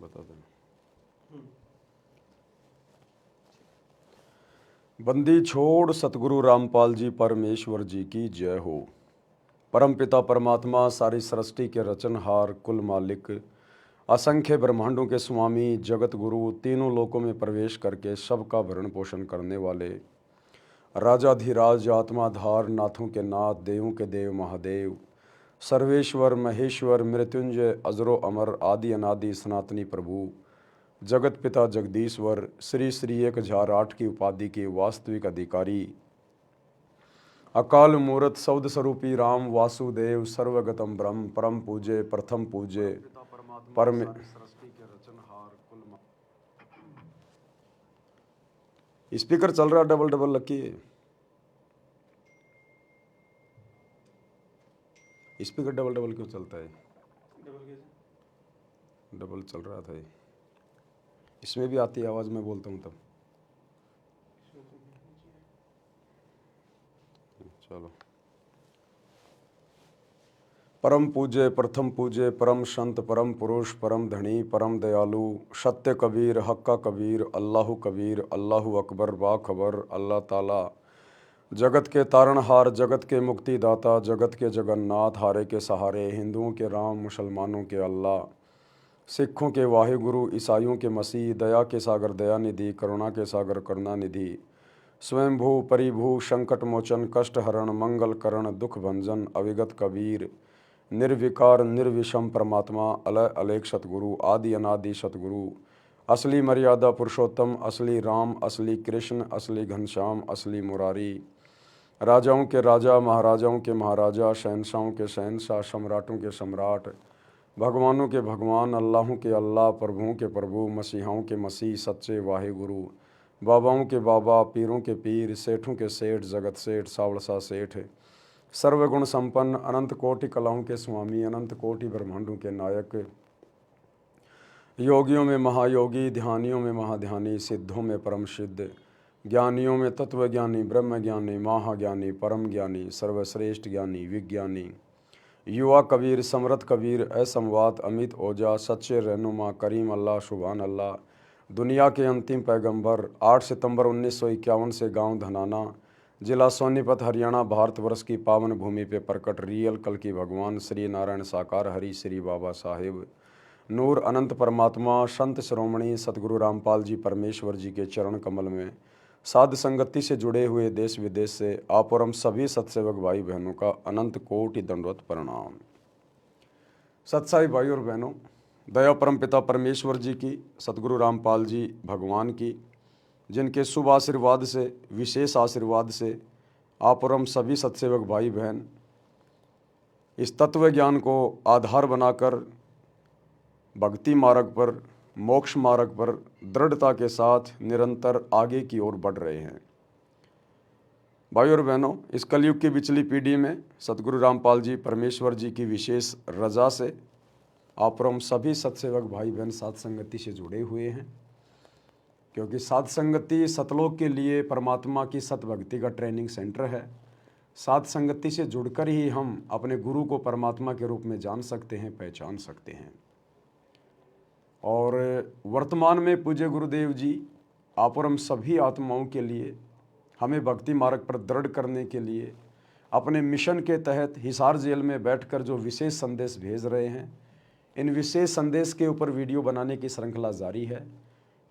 बता देना। बंदी छोड़ सतगुरु रामपाल जी परमेश्वर जी की जय हो। परमपिता परमात्मा सारी सृष्टि के रचनहार कुल मालिक असंख्य ब्रह्मांडों के स्वामी जगत गुरु तीनों लोकों में प्रवेश करके सबका भरण पोषण करने वाले राजाधिराज आत्माधार नाथों के नाथ देवों के देव महादेव सर्वेश्वर महेश्वर मृत्युंजय अजरो अमर आदि अनादि सनातनी प्रभु जगत पिता जगदीश्वर श्री श्री 1008 की उपाधि के वास्तविक अधिकारी अकाल मूर्त शब्द स्वरूपी राम वासुदेव सर्वगतम ब्रह्म परम पूज्य प्रथम पूज्य परम स्पीकर चल रहा double double lucky speaker double double क्यों चलता है? डबल चल रहा था। इसमें भी आती है आवाज़, मैं बोलता हूँ तब। चलो। परम पूज्य प्रथम पूज्य परम संत परम पुरुष परम धनी परम दयालु सत्य कबीर हक्का कबीर अल्लाहु कबीर अल्लाहु अकबर बाखबर अल्लाह ताला जगत के तारणहार जगत के मुक्तिदाता जगत के जगन्नाथ हारे के सहारे हिंदुओं के राम मुसलमानों के अल्लाह सिखों के वाहिगुरु ईसाइयों के मसीह दया के सागर दया निधि करुणा के सागर करुणा निधि स्वयंभू परिभू संकट मोचन कष्ट हरण मंगल करण दुख भंजन अविगत कबीर निर्विकार निर्विषम परमात्मा अलय अलेख सतगुरु आदि अनादि सतगुरु असली मर्यादा पुरुषोत्तम असली राम असली कृष्ण असली घनश्याम असली मुरारी राजाओं के राजा महाराजाओं के महाराजा शहनशाहों के शहनशाह सम्राटों के सम्राट भगवानों के भगवान अल्लाहों के अल्लाह प्रभुओं के प्रभु मसीहाओं के मसीह सच्चे वाहे गुरु बाबाओं के बाबा पीरों के पीर सेठों के सेठ जगत सेठ सावड़सा सेठ सर्वगुण संपन्न अनंत कोटि कलाओं के स्वामी अनंत कोटि ब्रह्मांडों के नायक योगियों में महायोगी ध्यानियों में महाध्यानी सिद्धों में परम सिद्ध ज्ञानियों में तत्वज्ञानी ब्रह्म ज्ञानी महाज्ञानी परम ज्ञानी सर्वश्रेष्ठ ज्ञानी विज्ञानी युवा कबीर समरथ कबीर असंवाद अमित ओजा सच्चे रहनुमा करीम अल्लाह सुभान अल्लाह दुनिया के अंतिम पैगंबर 8 सितंबर 1951 से गांव धनाना जिला सोनीपत हरियाणा भारतवर्ष की पावन भूमि पे प्रकट रियल कल की भगवान श्री नारायण साकार हरि श्री बाबा साहेब नूर अनंत परमात्मा संत श्रोमणी सतगुरु रामपाल जी परमेश्वर जी के चरण कमल में साध संगति से जुड़े हुए देश विदेश से आप और हम सभी सत्सेवक भाई बहनों का अनंत कोटि दंडवत प्रणाम। सत्साई भाई और बहनों, दया परम पिता परमेश्वर जी की सतगुरु रामपाल जी भगवान की जिनके शुभ आशीर्वाद से विशेष आशीर्वाद से आप और हम सभी सत्सेवक भाई बहन इस तत्व ज्ञान को आधार बनाकर भक्ति मार्ग पर मोक्ष मार्ग पर दृढ़ता के साथ निरंतर आगे की ओर बढ़ रहे हैं। भाई और बहनों, इस कलयुग की पिछली पीढ़ी में सतगुरु रामपाल जी परमेश्वर जी की विशेष रजा से आप और हम सभी सत्सेवक भाई बहन साध संगति से जुड़े हुए हैं, क्योंकि साध संगति सतलोक के लिए परमात्मा की सतभक्ति का ट्रेनिंग सेंटर है। साध संगति से जुड़कर ही हम अपने गुरु को परमात्मा के रूप में जान सकते हैं, पहचान सकते हैं। और वर्तमान में पूज्य गुरुदेव जी आप और हम सभी आत्माओं के लिए हमें भक्ति मार्ग पर दृढ़ करने के लिए अपने मिशन के तहत हिसार जेल में बैठकर जो विशेष संदेश भेज रहे हैं, इन विशेष संदेश के ऊपर वीडियो बनाने की श्रृंखला जारी है।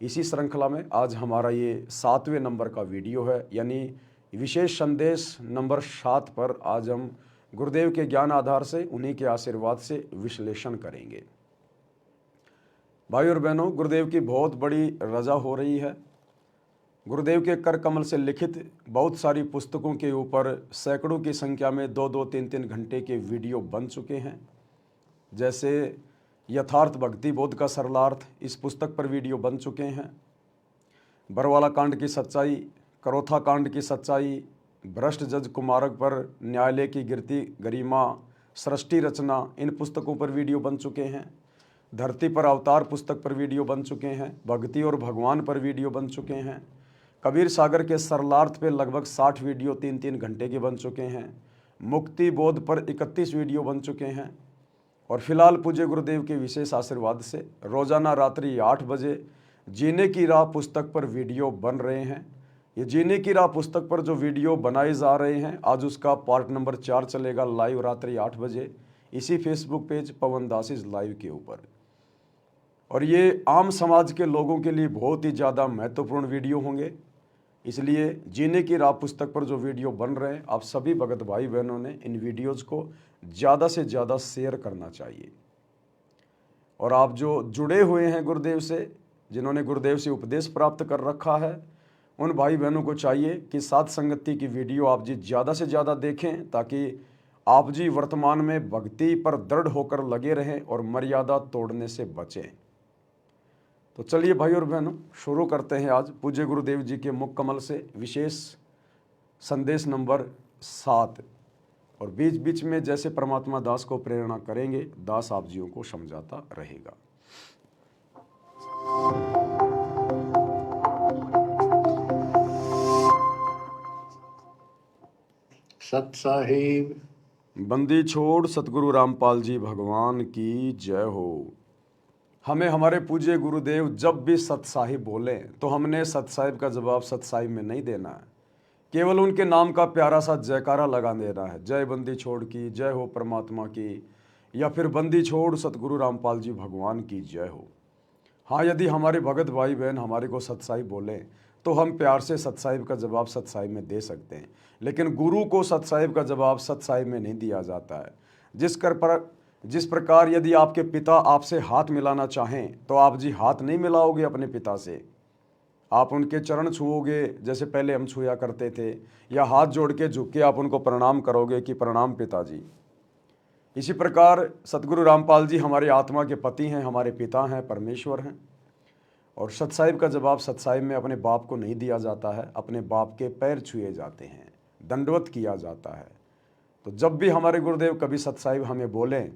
इसी श्रृंखला में आज हमारा ये 7वें नंबर का वीडियो है, यानी विशेष संदेश नंबर 7 पर आज हम गुरुदेव के ज्ञान आधार से उन्हीं के आशीर्वाद से विश्लेषण करेंगे। भाई और बहनों, गुरुदेव की बहुत बड़ी रजा हो रही है। गुरुदेव के कर कमल से लिखित बहुत सारी पुस्तकों के ऊपर सैकड़ों की संख्या में 2-2, 3-3 घंटे के वीडियो बन चुके हैं। जैसे यथार्थ भक्ति बोध का सरलार्थ, इस पुस्तक पर वीडियो बन चुके हैं। बरवाला कांड की सच्चाई, करोथा कांड की सच्चाई, भ्रष्ट जज कुमारक पर न्यायालय की गिरती गरिमा, सृष्टि रचना, इन पुस्तकों पर वीडियो बन चुके हैं। धरती पर अवतार पुस्तक पर वीडियो बन चुके हैं। भक्ति और भगवान पर वीडियो बन चुके हैं। कबीर सागर के सरलार्थ पे लगभग 60 वीडियो 3-3 घंटे के बन चुके हैं। मुक्ति बोध पर 31 वीडियो बन चुके हैं। और फिलहाल पूज्य गुरुदेव के विशेष आशीर्वाद से रोजाना रात्रि 8 बजे जीने की राह पुस्तक पर वीडियो बन रहे हैं। ये जीने की राह पुस्तक पर जो वीडियो बनाए जा रहे हैं, आज उसका पार्ट नंबर 4 चलेगा लाइव रात्रि 8 बजे इसी Facebook page Pawan Das is live के ऊपर। और ये आम समाज के लोगों के लिए बहुत ही ज़्यादा महत्वपूर्ण वीडियो होंगे, इसलिए जीने की राह पुस्तक पर जो वीडियो बन रहे हैं, आप सभी भगत भाई बहनों ने इन वीडियोज़ को ज़्यादा से ज़्यादा शेयर करना चाहिए। और आप जो जुड़े हुए हैं गुरुदेव से, जिन्होंने गुरुदेव से उपदेश प्राप्त कर रखा है, उन भाई बहनों को चाहिए कि साथ संगति की वीडियो आप जी ज़्यादा से ज़्यादा देखें, ताकि आप जी वर्तमान में भक्ति पर दृढ़ होकर लगे रहें और मर्यादा तोड़ने से बचें। तो चलिए भाई और बहनों, शुरू करते हैं आज पूज्य गुरुदेव जी के मुख कमल से विशेष संदेश नंबर 7। और बीच बीच में जैसे परमात्मा दास को प्रेरणा करेंगे, दास आप जियों को समझाता रहेगा। सत साहिब बंदी छोड़ सतगुरु रामपाल जी भगवान की जय हो। हमें हमारे पूज्य गुरुदेव जब भी सत साहिब बोले तो हमने सत साहिब का जवाब सत साहिब में नहीं देना है, केवल उनके नाम का प्यारा सा जयकारा लगा देना है, जय बंदी छोड़ की जय हो परमात्मा की, या फिर बंदी छोड़ सतगुरु रामपाल जी भगवान की जय हो। हाँ, यदि हमारे भगत भाई बहन हमारे को सत साहिब बोले तो हम प्यार से सत साहिब का जवाब सत साहिब में दे सकते हैं, लेकिन गुरु को सत साहिब का जवाब सत साहिब में नहीं दिया जाता है। जिस प्रकार यदि आपके पिता आपसे हाथ मिलाना चाहें तो आप जी हाथ नहीं मिलाओगे अपने पिता से, आप उनके चरण छुओगे जैसे पहले हम छुआ करते थे, या हाथ जोड़ के झुक के आप उनको प्रणाम करोगे कि प्रणाम पिताजी। इसी प्रकार सतगुरु रामपाल जी हमारे आत्मा के पति हैं, हमारे पिता हैं, परमेश्वर हैं। और सत साहिब का जवाब सत साहिब में अपने बाप को नहीं दिया जाता है, अपने बाप के पैर छुए जाते हैं, दंडवत किया जाता है। तो जब भी हमारे गुरुदेव कभी सत साहिब हमें बोलें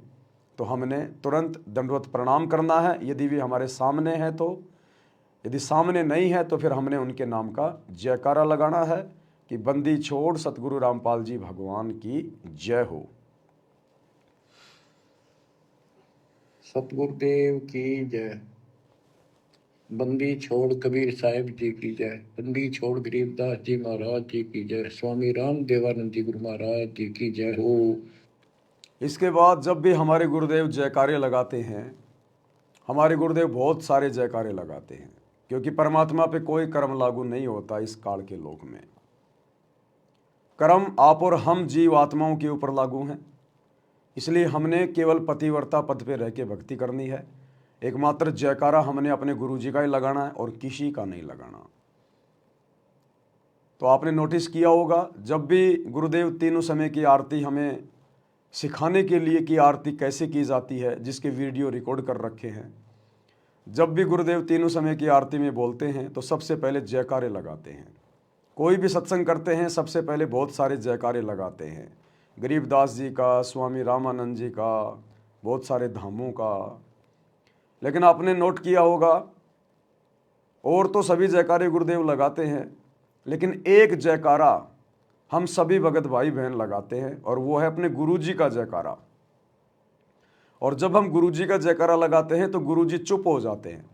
तो हमने तुरंत दंडवत प्रणाम करना है, यदि भी हमारे सामने है तो। यदि सामने नहीं है तो फिर हमने उनके नाम का जयकारा लगाना है कि बंदी छोड़ सतगुरु रामपाल जी भगवान की जय हो। सतगुरुदेव की जय। बंदी छोड़ कबीर साहिब जी की जय। बंदी छोड़ गरीबदास जी महाराज जी की जय। स्वामी राम देवानंद जी गुरु महाराज जी की जय हो। इसके बाद जब भी हमारे गुरुदेव जयकारे लगाते हैं, हमारे गुरुदेव बहुत सारे जयकारे लगाते हैं, क्योंकि परमात्मा पे कोई कर्म लागू नहीं होता इस काल के लोक में। कर्म आप और हम जीव आत्माओं के ऊपर लागू हैं, इसलिए हमने केवल पतिव्रता पद पे रह के भक्ति करनी है। एकमात्र जयकारा हमने अपने गुरु जी का ही लगाना है और किसी का नहीं लगाना। तो आपने नोटिस किया होगा, जब भी गुरुदेव तीनों समय की आरती हमें सिखाने के लिए कि आरती कैसे की जाती है, जिसके वीडियो रिकॉर्ड कर रखे हैं, जब भी गुरुदेव तीनों समय की आरती में बोलते हैं तो सबसे पहले जयकारे लगाते हैं। कोई भी सत्संग करते हैं सबसे पहले बहुत सारे जयकारे लगाते हैं, गरीबदास जी का, स्वामी रामानंद जी का, बहुत सारे धामों का। लेकिन आपने नोट किया होगा, और तो सभी जयकारे गुरुदेव लगाते हैं, लेकिन एक जयकारा हम सभी भगत भाई बहन लगाते हैं, और वो है अपने गुरु जी का जयकारा। और जब हम गुरु जी का जयकारा लगाते हैं तो गुरु जी चुप हो जाते हैं,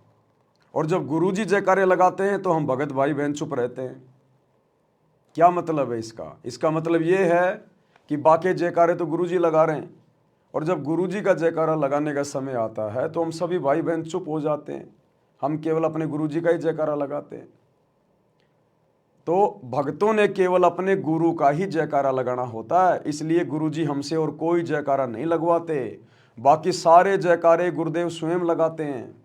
और जब गुरु जी जयकारे लगाते हैं तो हम भगत भाई बहन चुप रहते हैं। क्या मतलब है इसका? इसका मतलब ये है कि बाकी जयकारे तो गुरु जी लगा रहे हैं, और जब गुरु जी का जयकारा लगाने का समय आता है तो हम सभी भाई बहन चुप हो जाते हैं, हम केवल अपने गुरु जी का ही जयकारा लगाते हैं। तो भक्तों ने केवल अपने गुरु का ही जयकारा लगाना होता है, इसलिए गुरु जी हमसे और कोई जयकारा नहीं लगवाते। बाकी सारे जयकारे गुरुदेव स्वयं लगाते हैं।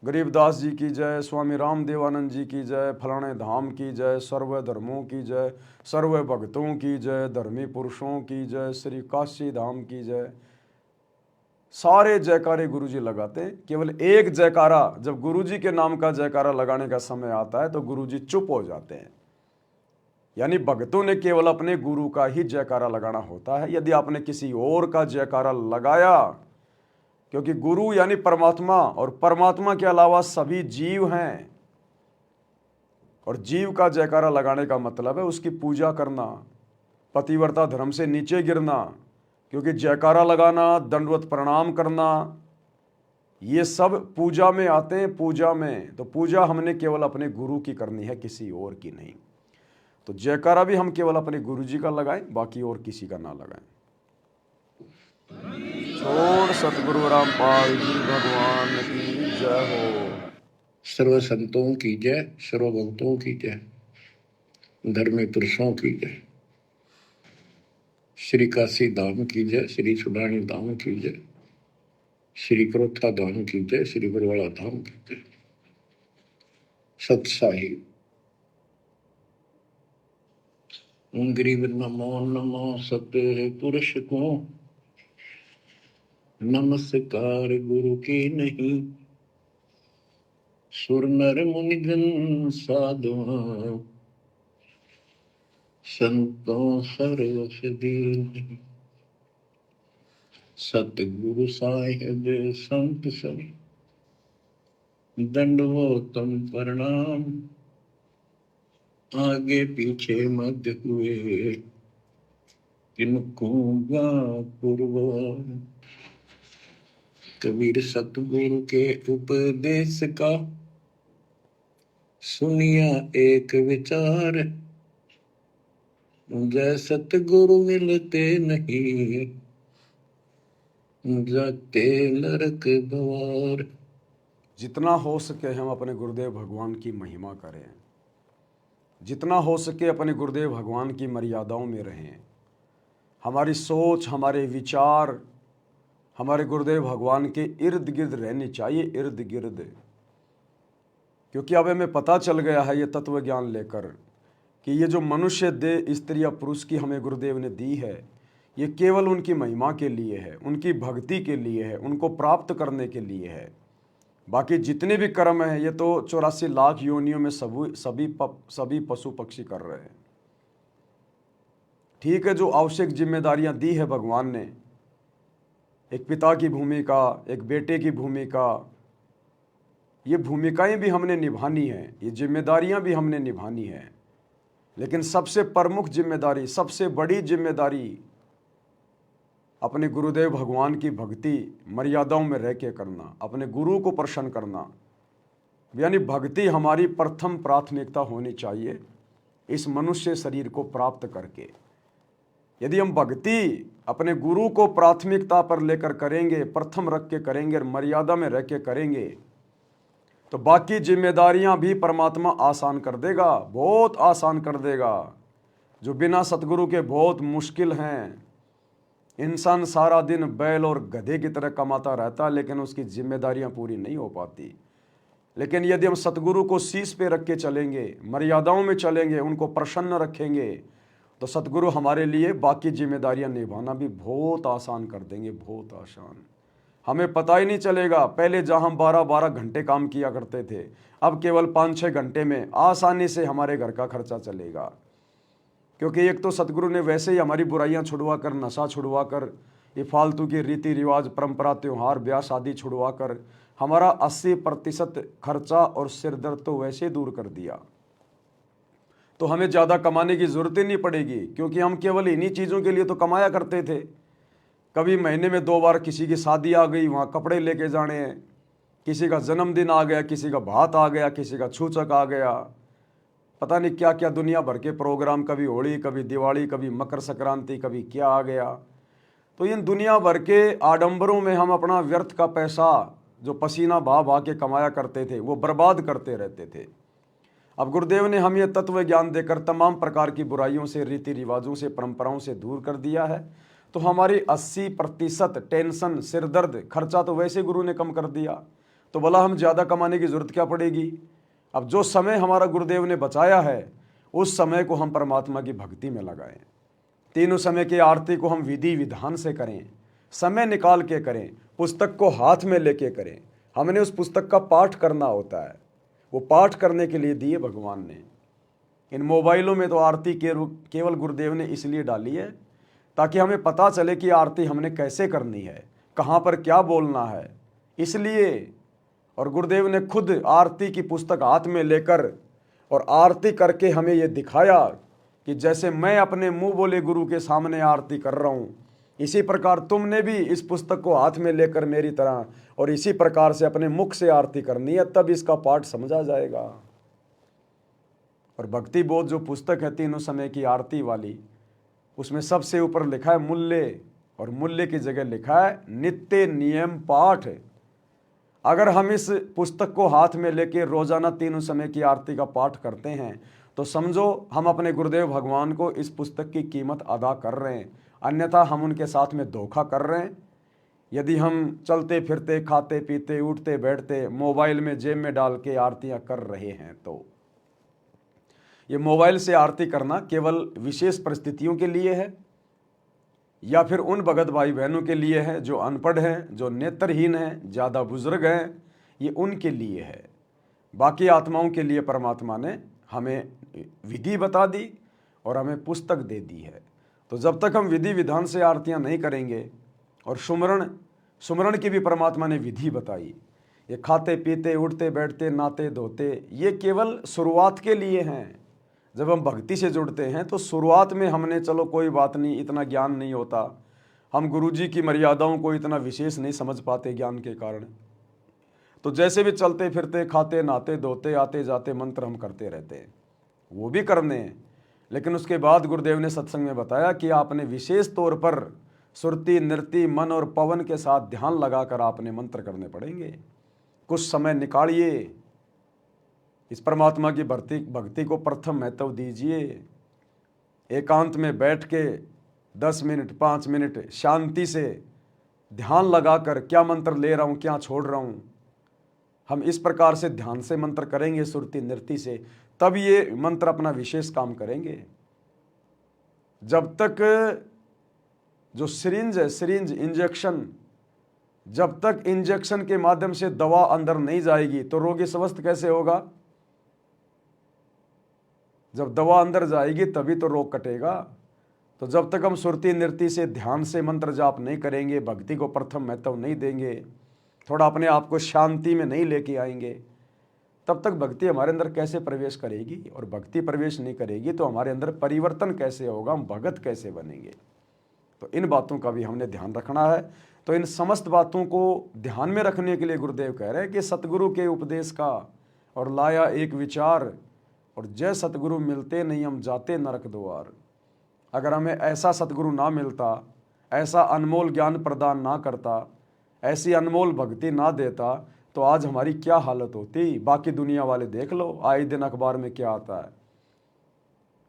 गरीबदास जी की जय, स्वामी राम देवानंद जी की जय, फलाने धाम की जय, सर्व धर्मों की जय, सर्व भक्तों की जय, धर्मी पुरुषों की जय, श्री काशी धाम की जय। सारे जयकारे गुरुजी लगाते हैं। केवल एक जयकारा जब गुरुजी के नाम का जयकारा लगाने का समय आता है तो गुरुजी चुप हो जाते हैं। यानी भक्तों ने केवल अपने गुरु का ही जयकारा लगाना होता है। यदि आपने किसी और का जयकारा लगाया, क्योंकि गुरु यानी परमात्मा, और परमात्मा के अलावा सभी जीव हैं, और जीव का जयकारा लगाने का मतलब है उसकी पूजा करना, पतिव्रता धर्म से नीचे गिरना, क्योंकि जयकारा लगाना, दंडवत प्रणाम करना, ये सब पूजा में आते हैं। पूजा में तो पूजा हमने केवल अपने गुरु की करनी है, किसी और की नहीं। तो जयकारा भी हम केवल अपने गुरु जी का लगाएं, बाकी और किसी का ना लगाएं। छोड़ सतगुरु रामपाल जी भगवान की जय हो। सर्व संतों की जय, सर्व भक्तों की जय, धर्मी पुरुषों की जय, श्री काशी धाम की जय, श्री सुडानी धाम की जय, श्री क्रोथा धाम की जय, श्री बरवाड़ा धाम की जय। सत्साहिब गरीब नमो नमो सत्य पुरुष को, नमस्कार गुरु की नहीं, सुर नर मुनिजन साधु, संतों सर्वस दीन। सतगुरु साहिब संत सब, दंडवतम प्रणाम, आगे पीछे मध्य हुए, किनको पूर्व। कबीर सतगुरु के उपदेश का, सुनिया एक विचार, जय सतगुरु मिलते नहीं, जाते नरक द्वार। जितना हो सके हम अपने गुरुदेव भगवान की महिमा करें, जितना हो सके अपने गुरुदेव भगवान की मर्यादाओं में रहें। हमारी सोच, हमारे विचार हमारे गुरुदेव भगवान के इर्द गिर्द रहनी चाहिए, इर्द गिर्द। क्योंकि अब हमें पता चल गया है ये तत्व ज्ञान लेकर कि ये जो मनुष्य देह स्त्री या पुरुष की हमें गुरुदेव ने दी है, ये केवल उनकी महिमा के लिए है, उनकी भक्ति के लिए है, उनको प्राप्त करने के लिए है। बाकी जितने भी कर्म हैं ये तो 84 लाख योनियों में सभी पशु पक्षी कर रहे हैं। ठीक है, जो आवश्यक जिम्मेदारियां दी है भगवान ने, एक पिता की भूमिका, एक बेटे की भूमिका, ये भूमिकाएं भी हमने निभानी है, ये जिम्मेदारियां भी हमने निभानी है। लेकिन सबसे प्रमुख जिम्मेदारी, सबसे बड़ी जिम्मेदारी अपने गुरुदेव भगवान की भक्ति मर्यादाओं में रह के करना, अपने गुरु को प्रसन्न करना। यानी भक्ति हमारी प्रथम प्राथमिकता होनी चाहिए इस मनुष्य शरीर को प्राप्त करके। यदि हम भक्ति अपने गुरु को प्राथमिकता पर लेकर करेंगे, प्रथम रख के करेंगे और मर्यादा में रह के करेंगे, तो बाकी जिम्मेदारियां भी परमात्मा आसान कर देगा, बहुत आसान कर देगा। जो बिना सतगुरु के बहुत मुश्किल हैं। इंसान सारा दिन बैल और गधे की तरह कमाता रहता है, लेकिन उसकी जिम्मेदारियां पूरी नहीं हो पाती। लेकिन यदि हम सतगुरु को शीश पे रख के चलेंगे, मर्यादाओं में चलेंगे, उनको प्रसन्न रखेंगे, तो सतगुरु हमारे लिए बाकी जिम्मेदारियां निभाना भी बहुत आसान कर देंगे, बहुत आसान। हमें पता ही नहीं चलेगा। पहले जहां हम 12-12 घंटे काम किया करते थे, अब केवल 5-6 घंटे में आसानी से हमारे घर का खर्चा चलेगा। क्योंकि एक तो सतगुरु ने वैसे ही हमारी बुराइयां छुड़वा कर, नशा छुड़वा कर, ये फालतू के रीति रिवाज, परंपरा, त्यौहार, ब्याह शादी छुड़वा कर हमारा 80% खर्चा और सिरदर्द तो वैसे दूर कर दिया। तो हमें ज़्यादा कमाने की ज़रूरत ही नहीं पड़ेगी, क्योंकि हम केवल इन्हीं चीज़ों के लिए तो कमाया करते थे। कभी महीने में 2 बार किसी की शादी आ गई, वहाँ कपड़े लेके जाने हैं, किसी का जन्मदिन आ गया, किसी का भात आ गया, किसी का छूचक आ गया, पता नहीं क्या क्या दुनिया भर के प्रोग्राम, कभी होली, कभी दिवाली, कभी मकर संक्रांति, कभी क्या आ गया। तो इन दुनिया भर के आडंबरों में हम अपना व्यर्थ का पैसा जो पसीना बहा बहा के कमाया करते थे वो बर्बाद करते रहते थे। अब गुरुदेव ने हमें तत्व ज्ञान देकर तमाम प्रकार की बुराइयों से, रीति रिवाजों से, परंपराओं से दूर कर दिया है। तो हमारी 80% टेंशन, सिरदर्द, खर्चा तो वैसे गुरु ने कम कर दिया। तो भला हम ज़्यादा कमाने की ज़रूरत क्या पड़ेगी। अब जो समय हमारा गुरुदेव ने बचाया है, उस समय को हम परमात्मा की भक्ति में लगाएं। तीनों समय की आरती को हम विधि विधान से करें, समय निकाल के करें, पुस्तक को हाथ में लेके करें। हमने उस पुस्तक का पाठ करना होता है, वो पाठ करने के लिए दिए भगवान ने। इन मोबाइलों में तो आरती केवल गुरुदेव ने इसलिए डाली है ताकि हमें पता चले कि आरती हमने कैसे करनी है, कहाँ पर क्या बोलना है, इसलिए। और गुरुदेव ने खुद आरती की पुस्तक हाथ में लेकर और आरती करके हमें ये दिखाया कि जैसे मैं अपने मुंह बोले गुरु के सामने आरती कर रहा हूँ, इसी प्रकार तुमने भी इस पुस्तक को हाथ में लेकर मेरी तरह और इसी प्रकार से अपने मुख से आरती करनी है, तब इसका पाठ समझा जाएगा। और भक्ति बोध जो पुस्तक है तीनों समय की आरती वाली, उसमें सबसे ऊपर लिखा है मूल्य, और मूल्य की जगह लिखा है नित्य नियम पाठ। अगर हम इस पुस्तक को हाथ में लेके रोजाना तीनों समय की आरती का पाठ करते हैं तो समझो हम अपने गुरुदेव भगवान को इस पुस्तक की कीमत अदा कर रहे हैं, अन्यथा हम उनके साथ में धोखा कर रहे हैं। यदि हम चलते फिरते, खाते पीते, उठते बैठते, मोबाइल में जेब में डाल के आरतियां कर रहे हैं, तो ये मोबाइल से आरती करना केवल विशेष परिस्थितियों के लिए है या फिर उन भगत भाई बहनों के लिए है जो अनपढ़ हैं, जो नेत्रहीन हैं, ज़्यादा बुजुर्ग हैं, ये उनके लिए है। बाकी आत्माओं के लिए परमात्मा ने हमें विधि बता दी और हमें पुस्तक दे दी है। तो जब तक हम विधि विधान से आरतियां नहीं करेंगे, और सुमरण की भी परमात्मा ने विधि बताई, ये खाते पीते, उठते बैठते, नहाते धोते, ये केवल शुरुआत के लिए हैं। जब हम भक्ति से जुड़ते हैं तो शुरुआत में हमने चलो कोई बात नहीं, इतना ज्ञान नहीं होता, हम गुरुजी की मर्यादाओं को इतना विशेष नहीं समझ पाते ज्ञान के कारण, तो जैसे भी चलते फिरते, खाते नहाते धोते, आते जाते मंत्र हम करते रहते हैं, वो भी करने हैं। लेकिन उसके बाद गुरुदेव ने सत्संग में बताया कि आपने विशेष तौर पर सुरती, नृत्य, मन और पवन के साथ ध्यान लगाकर आपने मंत्र करने पड़ेंगे। कुछ समय निकालिए, इस परमात्मा की भक्ति को प्रथम महत्व दीजिए। एकांत में बैठ के 10 मिनट 5 मिनट शांति से ध्यान लगाकर क्या मंत्र ले रहा हूँ, क्या छोड़ रहा हूँ, हम इस प्रकार से ध्यान से मंत्र करेंगे, सुरती नृत्य से, तब ये मंत्र अपना विशेष काम करेंगे। जब तक जो सिरिंज है, सिरिंज इंजेक्शन, जब तक इंजेक्शन के माध्यम से दवा अंदर नहीं जाएगी तो रोगी स्वस्थ कैसे होगा? जब दवा अंदर जाएगी तभी तो रोग कटेगा। तो जब तक हम सुरती नृत्य से, ध्यान से मंत्र जाप नहीं करेंगे, भक्ति को प्रथम महत्व नहीं देंगे, थोड़ा अपने आप को शांति में नहीं लेके आएंगे, तब तक भक्ति हमारे अंदर कैसे प्रवेश करेगी? और भक्ति प्रवेश नहीं करेगी तो हमारे अंदर परिवर्तन कैसे होगा, हम भगत कैसे बनेंगे? तो इन बातों का भी हमने ध्यान रखना है। तो इन समस्त बातों को ध्यान में रखने के लिए गुरुदेव कह रहे हैं कि सतगुरु के उपदेश का और लाया एक विचार, और जय सतगुरु मिलते नहीं हम जाते नरक द्वार। अगर हमें ऐसा सतगुरु ना मिलता, ऐसा अनमोल ज्ञान प्रदान ना करता, ऐसी अनमोल भक्ति ना देता, तो आज हमारी क्या हालत होती? बाकी दुनिया वाले देख लो, आए दिन अखबार में क्या आता है,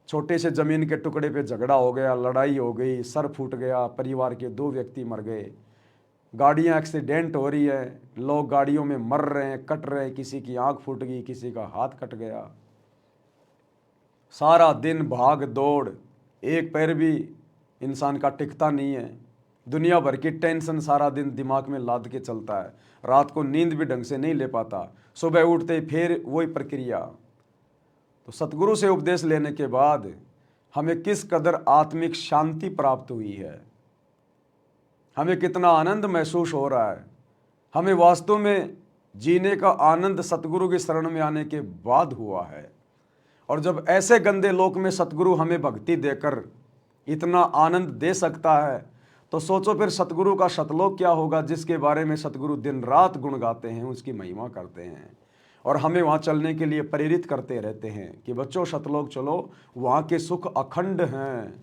छोटे से जमीन के टुकड़े पे झगड़ा हो गया, लड़ाई हो गई, सर फूट गया, परिवार के 2 व्यक्ति मर गए, गाड़ियां एक्सीडेंट हो रही है, लोग गाड़ियों में मर रहे हैं, कट रहे हैं, किसी की आंख फूट गई, किसी का हाथ कट गया, सारा दिन भाग दौड़, एक पैर भी इंसान का टिकता नहीं है, दुनिया भर की टेंशन सारा दिन दिमाग में लाद के चलता है, रात को नींद भी ढंग से नहीं ले पाता, सुबह उठते फिर वही प्रक्रिया। तो सतगुरु से उपदेश लेने के बाद हमें किस कदर आत्मिक शांति प्राप्त हुई है, हमें कितना आनंद महसूस हो रहा है, हमें वास्तव में जीने का आनंद सतगुरु की शरण में आने के बाद हुआ है। और जब ऐसे गंदे लोक में सतगुरु हमें भक्ति देकर इतना आनंद दे सकता है, तो सोचो फिर सतगुरु का सतलोक क्या होगा, जिसके बारे में सतगुरु दिन रात गुण गाते हैं, उसकी महिमा करते हैं और हमें वहाँ चलने के लिए प्रेरित करते रहते हैं कि बच्चों सतलोक चलो, वहाँ के सुख अखंड हैं।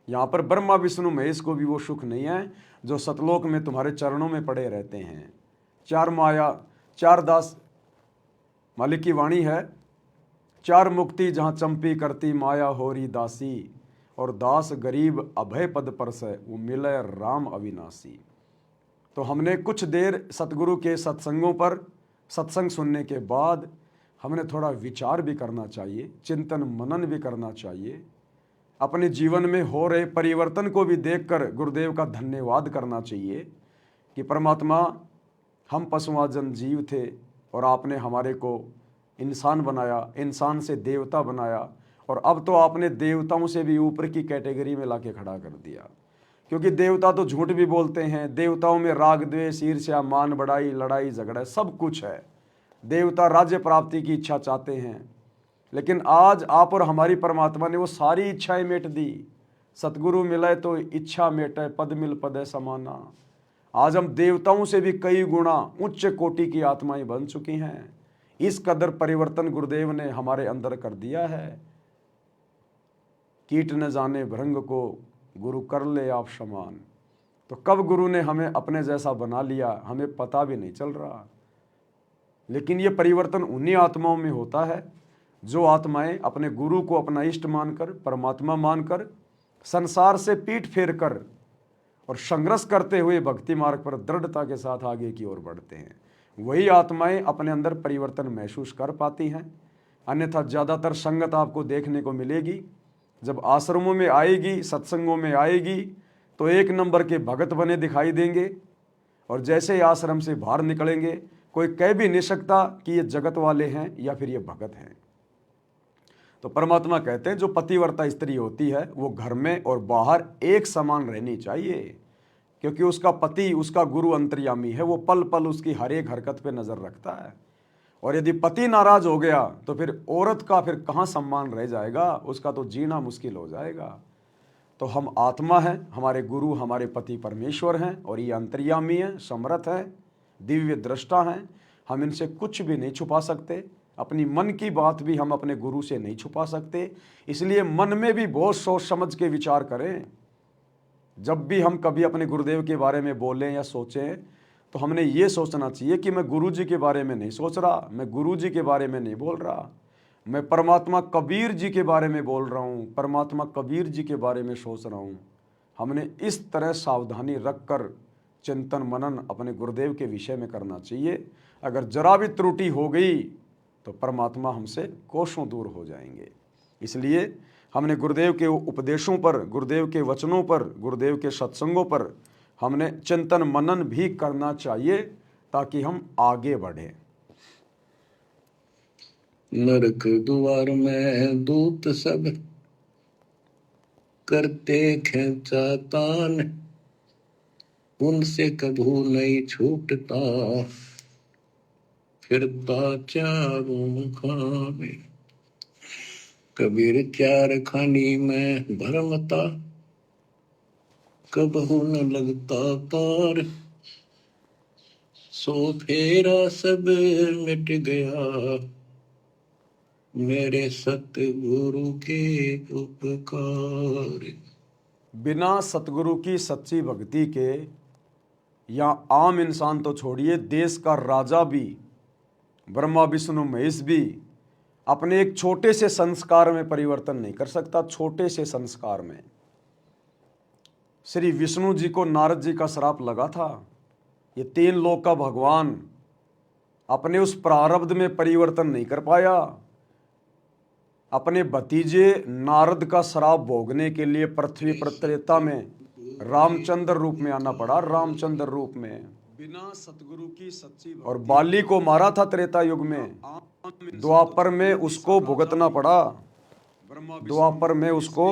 यहाँ पर ब्रह्मा विष्णु महेश को भी वो सुख नहीं है जो सतलोक में तुम्हारे चरणों में पड़े रहते हैं। 4 माया 4 दास, मालिक की वाणी है, 4 मुक्ति जहाँ चंपी करती माया होरी दासी, और दास गरीब अभय पद परसै वो मिले राम अविनाशी। तो हमने कुछ देर सतगुरु के सत्संगों पर सत्संग सुनने के बाद हमने थोड़ा विचार भी करना चाहिए, चिंतन मनन भी करना चाहिए, अपने जीवन में हो रहे परिवर्तन को भी देखकर गुरुदेव का धन्यवाद करना चाहिए कि परमात्मा हम पशुआजन जीव थे और आपने हमारे को इंसान बनाया, इंसान से देवता बनाया, और अब तो आपने देवताओं से भी ऊपर की कैटेगरी में लाके खड़ा कर दिया। क्योंकि देवता तो झूठ भी बोलते हैं, देवताओं में राग द्वेष ईर्ष्या मान बढ़ाई लड़ाई झगड़ा सब कुछ है, देवता राज्य प्राप्ति की इच्छा चाहते हैं, लेकिन आज आप और हमारी परमात्मा ने वो सारी इच्छाएं मिट दी, सतगुरु मिले तो इच्छा मेटे, पद मिल पदे समाना। आज हम देवताओं से भी कई गुना उच्च कोटि की आत्माएं बन चुकी हैं। इस कदर परिवर्तन गुरुदेव ने हमारे अंदर कर दिया है। कीट न जाने भृंग को, गुरु कर ले आप समान। तो कब गुरु ने हमें अपने जैसा बना लिया, हमें पता भी नहीं चल रहा। लेकिन ये परिवर्तन उन्हीं आत्माओं में होता है जो आत्माएं अपने गुरु को अपना इष्ट मानकर, परमात्मा मानकर, संसार से पीठ फेर कर और संघर्ष करते हुए भक्ति मार्ग पर दृढ़ता के साथ आगे की ओर बढ़ते हैं। वही आत्माएं अपने अंदर परिवर्तन महसूस कर पाती हैं। अन्यथा ज़्यादातर संगत आपको देखने को मिलेगी, जब आश्रमों में आएगी, सत्संगों में आएगी, तो एक नंबर के भगत बने दिखाई देंगे, और जैसे ही आश्रम से बाहर निकलेंगे कोई कह भी नहीं सकता कि ये जगत वाले हैं या फिर ये भगत हैं। तो परमात्मा कहते हैं जो पतिव्रता स्त्री होती है वो घर में और बाहर एक समान रहनी चाहिए, क्योंकि उसका पति, उसका गुरु अंतर्यामी है, वो पल पल उसकी हर एक हरकत पे नज़र रखता है। और यदि पति नाराज हो गया तो फिर औरत का फिर कहाँ सम्मान रह जाएगा, उसका तो जीना मुश्किल हो जाएगा। तो हम आत्मा हैं, हमारे गुरु हमारे पति परमेश्वर हैं, और ये अंतर्यामी हैं, समर्थ हैं, दिव्य दृष्टा हैं। हम इनसे कुछ भी नहीं छुपा सकते, अपनी मन की बात भी हम अपने गुरु से नहीं छुपा सकते। इसलिए मन में भी बहुत सोच समझ के विचार करें। जब भी हम कभी अपने गुरुदेव के बारे में बोलें या सोचें तो हमने ये सोचना चाहिए कि मैं गुरु जी के बारे में नहीं सोच रहा, मैं गुरु जी के बारे में नहीं बोल रहा, मैं परमात्मा कबीर जी के बारे में बोल रहा हूँ, परमात्मा कबीर जी के बारे में सोच रहा हूँ। हमने इस तरह सावधानी रखकर चिंतन मनन अपने गुरुदेव के विषय में करना चाहिए। अगर जरा भी त्रुटि हो गई तो परमात्मा हमसे कोसों दूर हो जाएंगे। इसलिए हमने गुरुदेव के उपदेशों पर, गुरुदेव के वचनों पर, गुरुदेव के सत्संगों पर हमने चिंतन मनन भी करना चाहिए ताकि हम आगे बढ़ें। नरक द्वार में दूत सब करते खेचा तान, उनसे कभू नहीं छूटता फिरता चारों खाने। कबीर चार खानी में भरमता, कबहू न लगता तार। सो फेरा सब मिट गया, मेरे सतगुरु के उपकार। बिना सतगुरु की सच्ची भक्ति के या आम इंसान तो छोड़िए, देश का राजा भी, ब्रह्मा विष्णु महेश भी अपने एक छोटे से संस्कार में परिवर्तन नहीं कर सकता। छोटे से संस्कार में श्री विष्णु जी को नारद जी का श्राप लगा था। ये तीन लोक का भगवान अपने उस प्रारब्ध में परिवर्तन नहीं कर पाया। अपने भतीजे नारद का श्राप भोगने के लिए पृथ्वी पर त्रेता में रामचंद्र रूप में आना पड़ा, रामचंद्र रूप में। बिना सतगुरु की सच्ची, और बाली को मारा था त्रेता युग में, द्वापर में उसको भुगतना पड़ा। द्वापर में उसको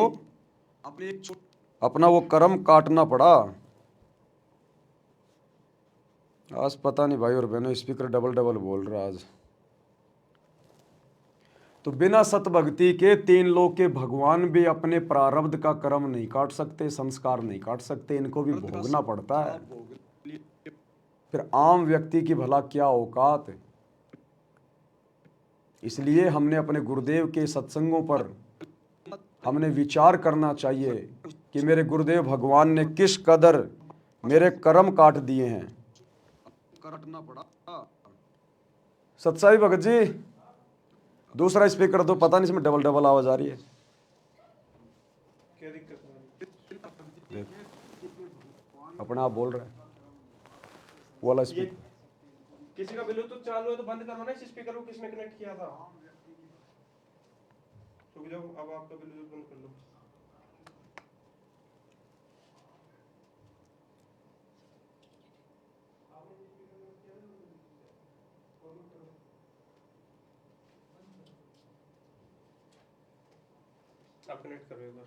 अपना वो कर्म काटना पड़ा। आज पता नहीं भाई और बहनों, स्पीकर डबल डबल बोल रहा आज। तो बिना सत भक्ति के तीन लोक के भगवान भी अपने प्रारब्ध का कर्म नहीं काट सकते, संस्कार नहीं काट सकते, इनको भी भोगना पड़ता है। फिर आम व्यक्ति की भला क्या औकात। इसलिए हमने अपने गुरुदेव के सत्संगों पर हमने विचार करना चाहिए कि मेरे गुरुदेव भगवान ने किस कदर मेरे कर्म काट दिए हैं। काटना पड़ा। सत्साई भगत जी, दूसरा स्पीकर दो, पता नहीं इसमें डबल डबल आवाज आ रही है। क्या दिक्कत है? अपना आप बोल रहे हैं वो वाला स्पीकर। किसी का ब्लूटूथ चालू है तो बंद करो ना इस स्पीकर को, किसने कनेक्ट किया था। तो जाओ, अब आपका ब्लूटूथ बंद कर लो। आप कनेक्ट करो एक बार।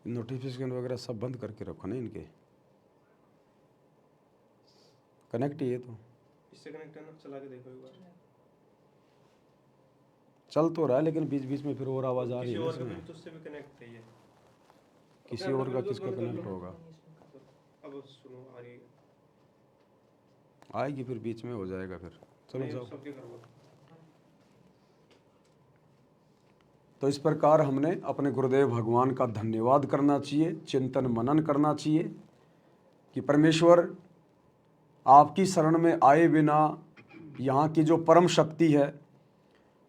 नोटिफिकेशन वगैरह सब बंद करके रखो ना इनके। कनेक्ट ही है तो इससे कनेक्ट है ना, चला के देखो एक बार। चल तो रहा है लेकिन बीच बीच में फिर और आवाज़ आ रही किसी है ना और का इसमें। ब्लूटूथ से भी कनेक्ट है ये। किसी और का किसका कनेक्ट होगा? अब सुनो आ रही है। आएगी फिर बीच में हो जाएगा फिर। चलो नहीं, जाओ। सबके करो। तो इस प्रकार हमने अपने गुरुदेव भगवान का धन्यवाद करना चाहिए, चिंतन मनन करना चाहिए कि परमेश्वर आपकी शरण में आए बिना यहाँ की जो परम शक्ति है,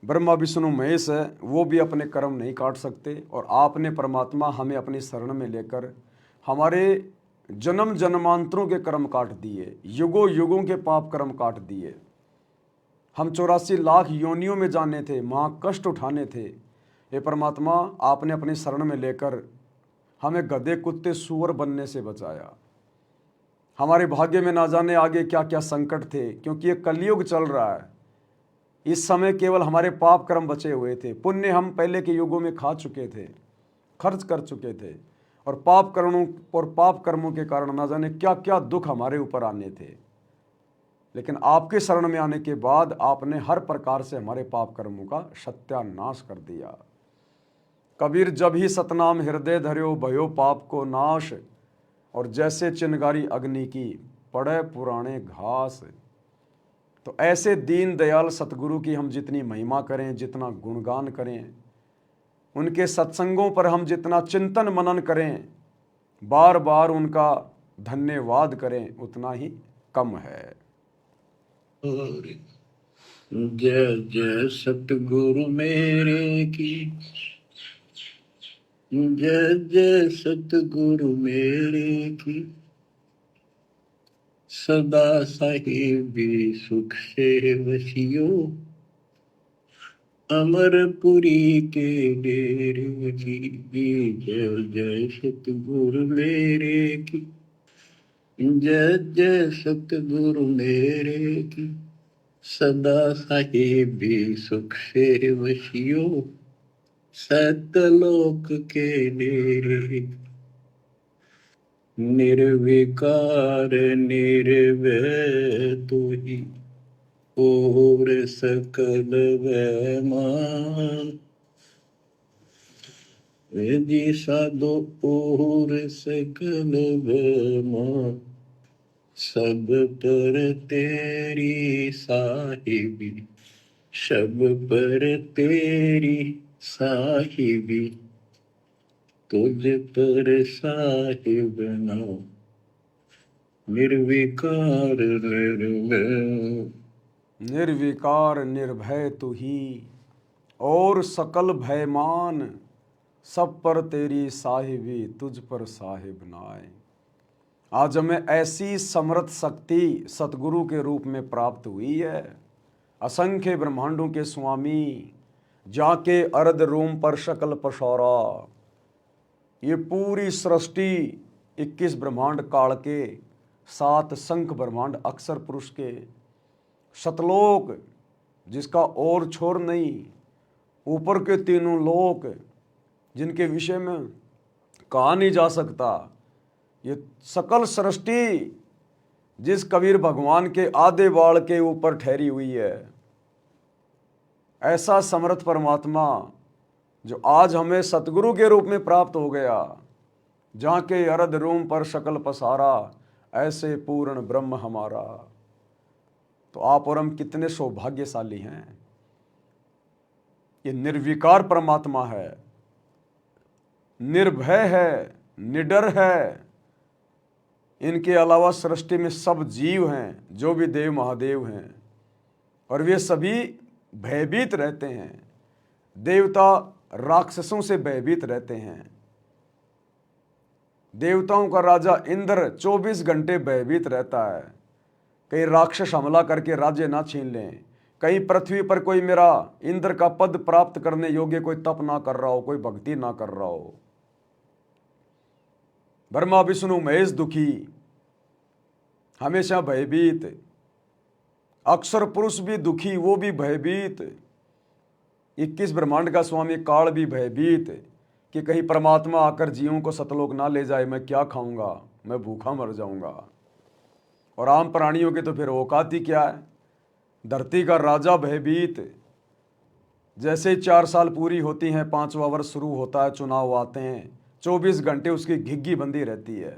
ब्रह्मा विष्णु महेश है, वो भी अपने कर्म नहीं काट सकते। और आपने परमात्मा हमें अपनी शरण में लेकर हमारे जन्म जन्मांतरों के कर्म काट दिए, युगों युगों के पाप कर्म काट दिए। हम 84 लाख योनियों में जाने थे, वहाँ कष्ट उठाने थे। ये परमात्मा आपने अपनी शरण में लेकर हमें गधे कुत्ते सूअर बनने से बचाया। हमारे भाग्य में ना जाने आगे क्या क्या संकट थे, क्योंकि ये कलयुग चल रहा है। इस समय केवल हमारे पाप कर्म बचे हुए थे, पुण्य हम पहले के युगों में खा चुके थे, खर्च कर चुके थे। और पाप कर्मों के कारण ना जाने क्या क्या दुख हमारे ऊपर आने थे। लेकिन आपके शरण में आने के बाद आपने हर प्रकार से हमारे पाप कर्मों का सत्यानाश कर दिया। कबीर जब ही सतनाम हृदय धर्यो भयो पाप को नाश, और जैसे चिनगारी अग्नि की पड़े पुराने घास। तो ऐसे दीन दयाल सतगुरु की हम जितनी महिमा करें, जितना गुणगान करें, उनके सत्संगों पर हम जितना चिंतन मनन करें, बार बार उनका धन्यवाद करें, उतना ही कम है। और जय जय सतगुरु मेरे की, जय जय सतगुरु मेरे की, सदा साहिबी सुख से वसियो, अमरपुरी के डेरे की। जय जय सतगुरु मेरे की, जय जय सतगुरु मेरे की, सदा साहिबी सुख से वसियो, सतलोक के डेरे। निर्विकार निर्भय तू ही, और सकल वैमान, वेदी साधो और सकल वैमान, सब पर तेरी साहिबी, सब पर तेरी साहिबी, तुझ पर साहिब नाम, निर्विकार निर्भय। निर्विकार निर्भय तू ही, और सकल भयमान, सब पर तेरी साहिबी, तुझ पर साहिब नाय। आज हमें ऐसी समर्थ शक्ति सतगुरु के रूप में प्राप्त हुई है। असंख्य ब्रह्मांडों के स्वामी, जाके अर्ध रोम पर शकल पशौरा। ये पूरी सृष्टि 21 ब्रह्मांड काल के, 7 संख ब्रह्मांड अक्षर पुरुष के, सतलोक जिसका और छोर नहीं, ऊपर के तीनों लोक जिनके विषय में कहा नहीं जा सकता, ये सकल सृष्टि जिस कबीर भगवान के आधे बाल के ऊपर ठहरी हुई है। ऐसा समर्थ परमात्मा जो आज हमें सतगुरु के रूप में प्राप्त हो गया, जहाँ के अरद रूम पर शकल पसारा, ऐसे पूर्ण ब्रह्म हमारा। तो आप और हम कितने सौभाग्यशाली हैं। ये निर्विकार परमात्मा है, निर्भय है, निडर है। इनके अलावा सृष्टि में सब जीव हैं, जो भी देव महादेव हैं, और वे सभी भयभीत रहते हैं। देवता राक्षसों से भयभीत रहते हैं। देवताओं का राजा इंद्र 24 घंटे भयभीत रहता है, कहीं राक्षस हमला करके राज्य ना छीन लें, कहीं पृथ्वी पर कोई मेरा इंद्र का पद प्राप्त करने योग्य कोई तप ना कर रहा हो, कोई भक्ति ना कर रहा हो। ब्रह्मा विष्णु महेश दुखी, हमेशा भयभीत। अक्षर पुरुष भी दुखी, वो भी भयभीत। 21 ब्रह्मांड का स्वामी काल भी भयभीत कि कहीं परमात्मा आकर जीवों को सतलोक ना ले जाए, मैं क्या खाऊंगा, मैं भूखा मर जाऊंगा। और आम प्राणियों के तो फिर औकात ही क्या है। धरती का राजा भयभीत, जैसे ही 4 साल पूरी होती हैं, 5वां वर्ष शुरू होता है, चुनाव आते हैं, 24 घंटे उसकी घिग्गी बंदी रहती है।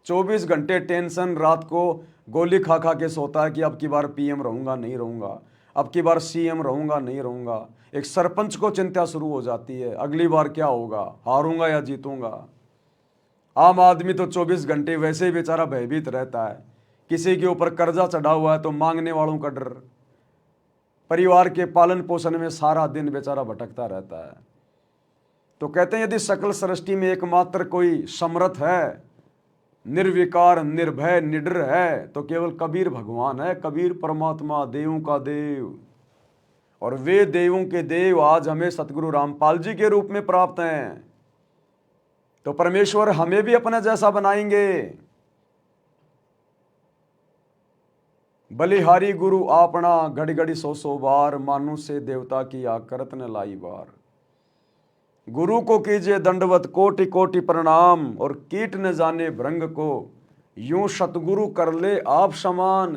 24 घंटे टेंशन, रात को गोली खा खा के सोता है कि अब की बार पीएम रहूंगा नहीं रहूंगा, अब की बार सीएम रहूंगा नहीं रहूंगा। एक सरपंच को चिंता शुरू हो जाती है, अगली बार क्या होगा, हारूंगा या जीतूंगा। आम आदमी तो 24 घंटे वैसे ही बेचारा भयभीत रहता है। किसी के ऊपर कर्जा चढ़ा हुआ है तो मांगने वालों का डर, परिवार के पालन पोषण में सारा दिन बेचारा भटकता रहता है। तो कहते हैं यदि सकल सृष्टि में एकमात्र कोई समर्थ है, निर्विकार, निर्भय, निडर है, तो केवल कबीर भगवान है। कबीर परमात्मा, देवों का देव, और वे देवों के देव आज हमें सतगुरु रामपाल जी के रूप में प्राप्त हैं। तो परमेश्वर हमें भी अपने जैसा बनाएंगे। बलिहारी गुरु आपना, घड़ी घड़ी सौ बार, मानु से देवता की आकरत न लाई बार। गुरु को कीजिए दंडवत कोटि कोटि प्रणाम, और कीट न जाने भृंग को, यूं सतगुरु कर ले आप समान।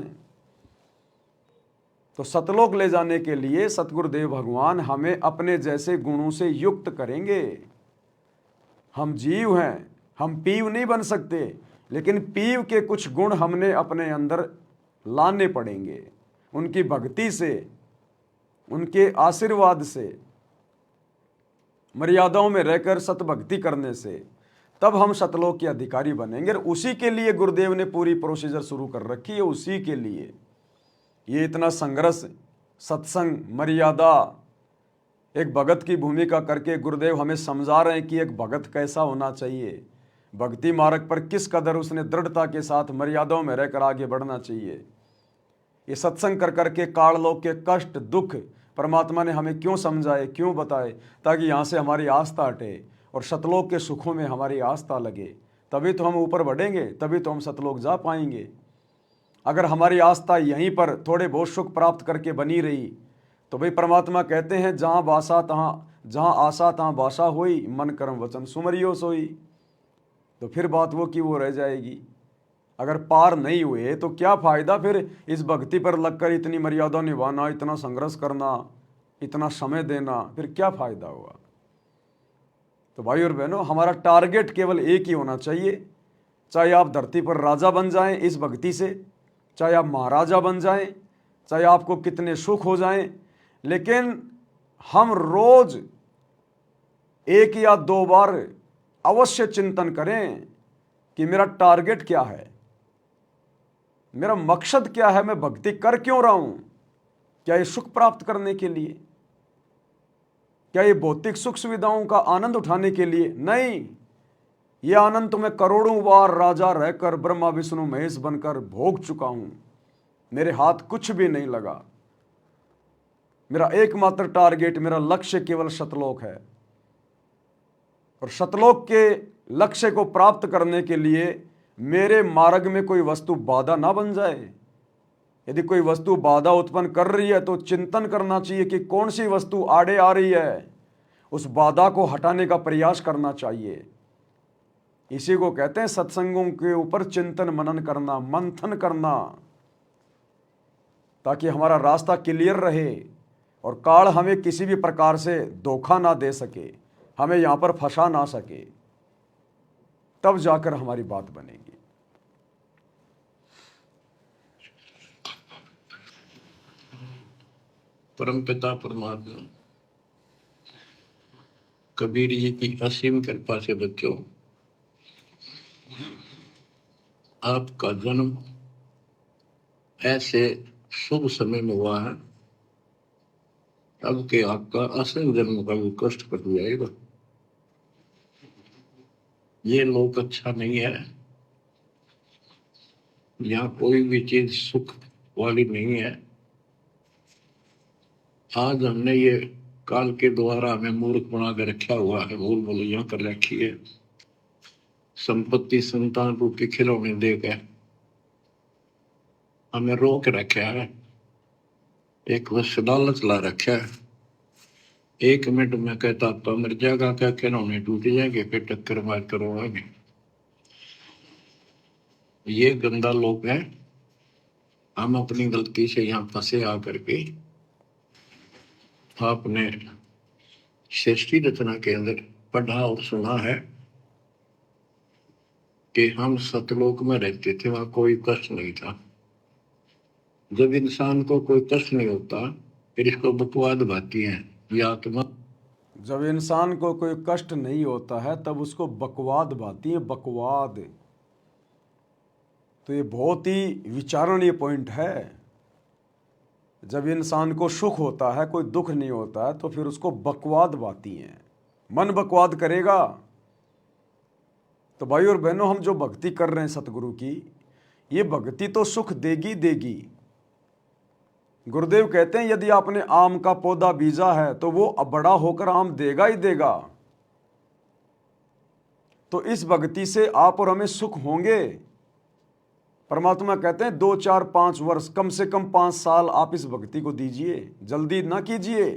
तो सतलोक ले जाने के लिए सतगुरुदेव भगवान हमें अपने जैसे गुणों से युक्त करेंगे। हम जीव हैं, हम पीव नहीं बन सकते, लेकिन पीव के कुछ गुण हमने अपने अंदर लाने पड़ेंगे। उनकी भक्ति से, उनके आशीर्वाद से, मर्यादाओं में रहकर सतभक्ति करने से, तब हम सतलोक के अधिकारी बनेंगे। और उसी के लिए गुरुदेव ने पूरी प्रोसीजर शुरू कर रखी है। उसी के लिए ये इतना संघर्ष, सत्संग, मर्यादा, एक भगत की भूमिका करके गुरुदेव हमें समझा रहे हैं कि एक भगत कैसा होना चाहिए, भक्ति मार्ग पर किस कदर उसने दृढ़ता के साथ मर्यादाओं में रहकर आगे बढ़ना चाहिए। ये सत्संग कर करके काललोक के कष्ट, दुख परमात्मा ने हमें क्यों समझाए, क्यों बताए, ताकि यहाँ से हमारी आस्था हटे और सतलोक के सुखों में हमारी आस्था लगे। तभी तो हम ऊपर बढ़ेंगे, तभी तो हम सतलोक जा पाएंगे। अगर हमारी आस्था यहीं पर थोड़े बहुत सुख प्राप्त करके बनी रही, तो भाई परमात्मा कहते हैं जहाँ आशा तहाँ बासा होई, मन कर्म वचन सुमरियो सोई। तो फिर बात वो की वो रह जाएगी। अगर पार नहीं हुए तो क्या फायदा फिर इस भक्ति पर लगकर इतनी मर्यादा निभाना, इतना संघर्ष करना, इतना समय देना, फिर क्या फायदा हुआ। तो भाई और बहनों, हमारा टारगेट केवल एक ही होना चाहिए। चाहे आप धरती पर राजा बन जाएं इस भक्ति से, चाहे आप महाराजा बन जाएं, चाहे आपको कितने सुख हो जाएं, लेकिन हम रोज 1 या 2 बार अवश्य चिंतन करें कि मेरा टारगेट क्या है, मेरा मकसद क्या है, मैं भक्ति कर क्यों रहा हूं। क्या ये सुख प्राप्त करने के लिए, क्या ये भौतिक सुख सुविधाओं का आनंद उठाने के लिए? नहीं, यह आनंद तो मैं करोड़ों बार राजा रहकर, ब्रह्मा विष्णु महेश बनकर भोग चुका हूं। मेरे हाथ कुछ भी नहीं लगा। मेरा एकमात्र टारगेट, मेरा लक्ष्य केवल सतलोक है। और सतलोक के लक्ष्य को प्राप्त करने के लिए मेरे मार्ग में कोई वस्तु बाधा ना बन जाए। यदि कोई वस्तु बाधा उत्पन्न कर रही है तो चिंतन करना चाहिए कि कौन सी वस्तु आड़े आ रही है, उस बाधा को हटाने का प्रयास करना चाहिए। इसी को कहते हैं सत्संगों के ऊपर चिंतन मनन करना, मंथन करना, ताकि हमारा रास्ता क्लियर रहे और काल हमें किसी भी प्रकार से धोखा ना दे सके, हमें यहां पर फंसा ना सके। तब जाकर हमारी बात बनेगी। परमपिता परमात्मा कबीर जी की असीम कृपा से बच्चों, आपका जन्म ऐसे शुभ समय में हुआ है अब के आपका असल जन्म का भी कष्ट कट जाएगा। ये लोक अच्छा नहीं है, यहाँ कोई भी चीज सुख वाली नहीं है। आज हमने ये काल के द्वारा हमें मूर्ख बना कर रखा हुआ है, भूल भुलैया कर रखी है। संपत्ति, संतान रूपी खिलौने देकर हमें रोक रखा है, एक वश लालच ला रखा है। 1 मिनट में कहता तो मर जाएगा, क्या खिलौने टूट जाएंगे, फिर टक्कर मार करवाएंगे। ये गंदा लोग है। हम अपनी गलती से यहाँ फंसे आकर के आपने सृष्टि रचना के अंदर पढ़ा और सुना है कि हम सतलोक में रहते थे, वहां कोई कष्ट नहीं था। जब इंसान को कोई कष्ट नहीं होता फिर इसको बकवाद भाती है, ये आत्मा। जब इंसान को कोई कष्ट नहीं होता है तब उसको बकवाद भाती है, बकवाद। तो ये बहुत ही विचारणीय पॉइंट है। जब इंसान को सुख होता है, कोई दुख नहीं होता है, तो फिर उसको बकवाद भाती हैं, मन बकवाद करेगा। तो भाई और बहनों, हम जो भक्ति कर रहे हैं सतगुरु की, ये भक्ति तो सुख देगी देगी। गुरुदेव कहते हैं यदि आपने आम का पौधा बीजा है तो वो बड़ा होकर आम देगा ही देगा। तो इस भक्ति से आप और हमें सुख होंगे। परमात्मा कहते हैं 2 4 5 वर्ष, कम से कम 5 साल आप इस भक्ति को दीजिए, जल्दी ना कीजिए।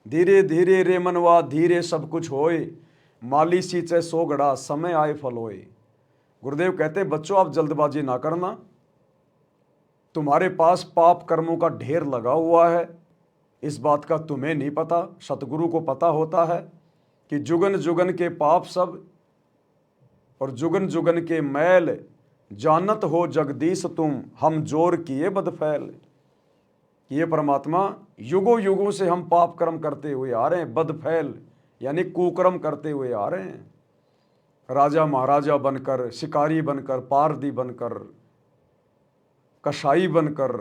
धीरे धीरे रे मनवा धीरे सब कुछ होए, माली सींचे 100 घड़ा समय आए फल होए। गुरुदेव कहते हैं बच्चों, आप जल्दबाजी ना करना। तुम्हारे पास पाप कर्मों का ढेर लगा हुआ है, इस बात का तुम्हें नहीं पता, सतगुरु को पता होता है कि जुगन जुगन के पाप सब और जुगन जुगन के मैल, जानत हो जगदीश तुम हम जोर किए बदफैल। ये परमात्मा युगों युगों से हम पाप कर्म करते हुए आ रहे हैं, बदफैल यानी कुकर्म करते हुए आ रहे हैं। राजा महाराजा बनकर, शिकारी बनकर, पारदी बनकर, कसाई बनकर,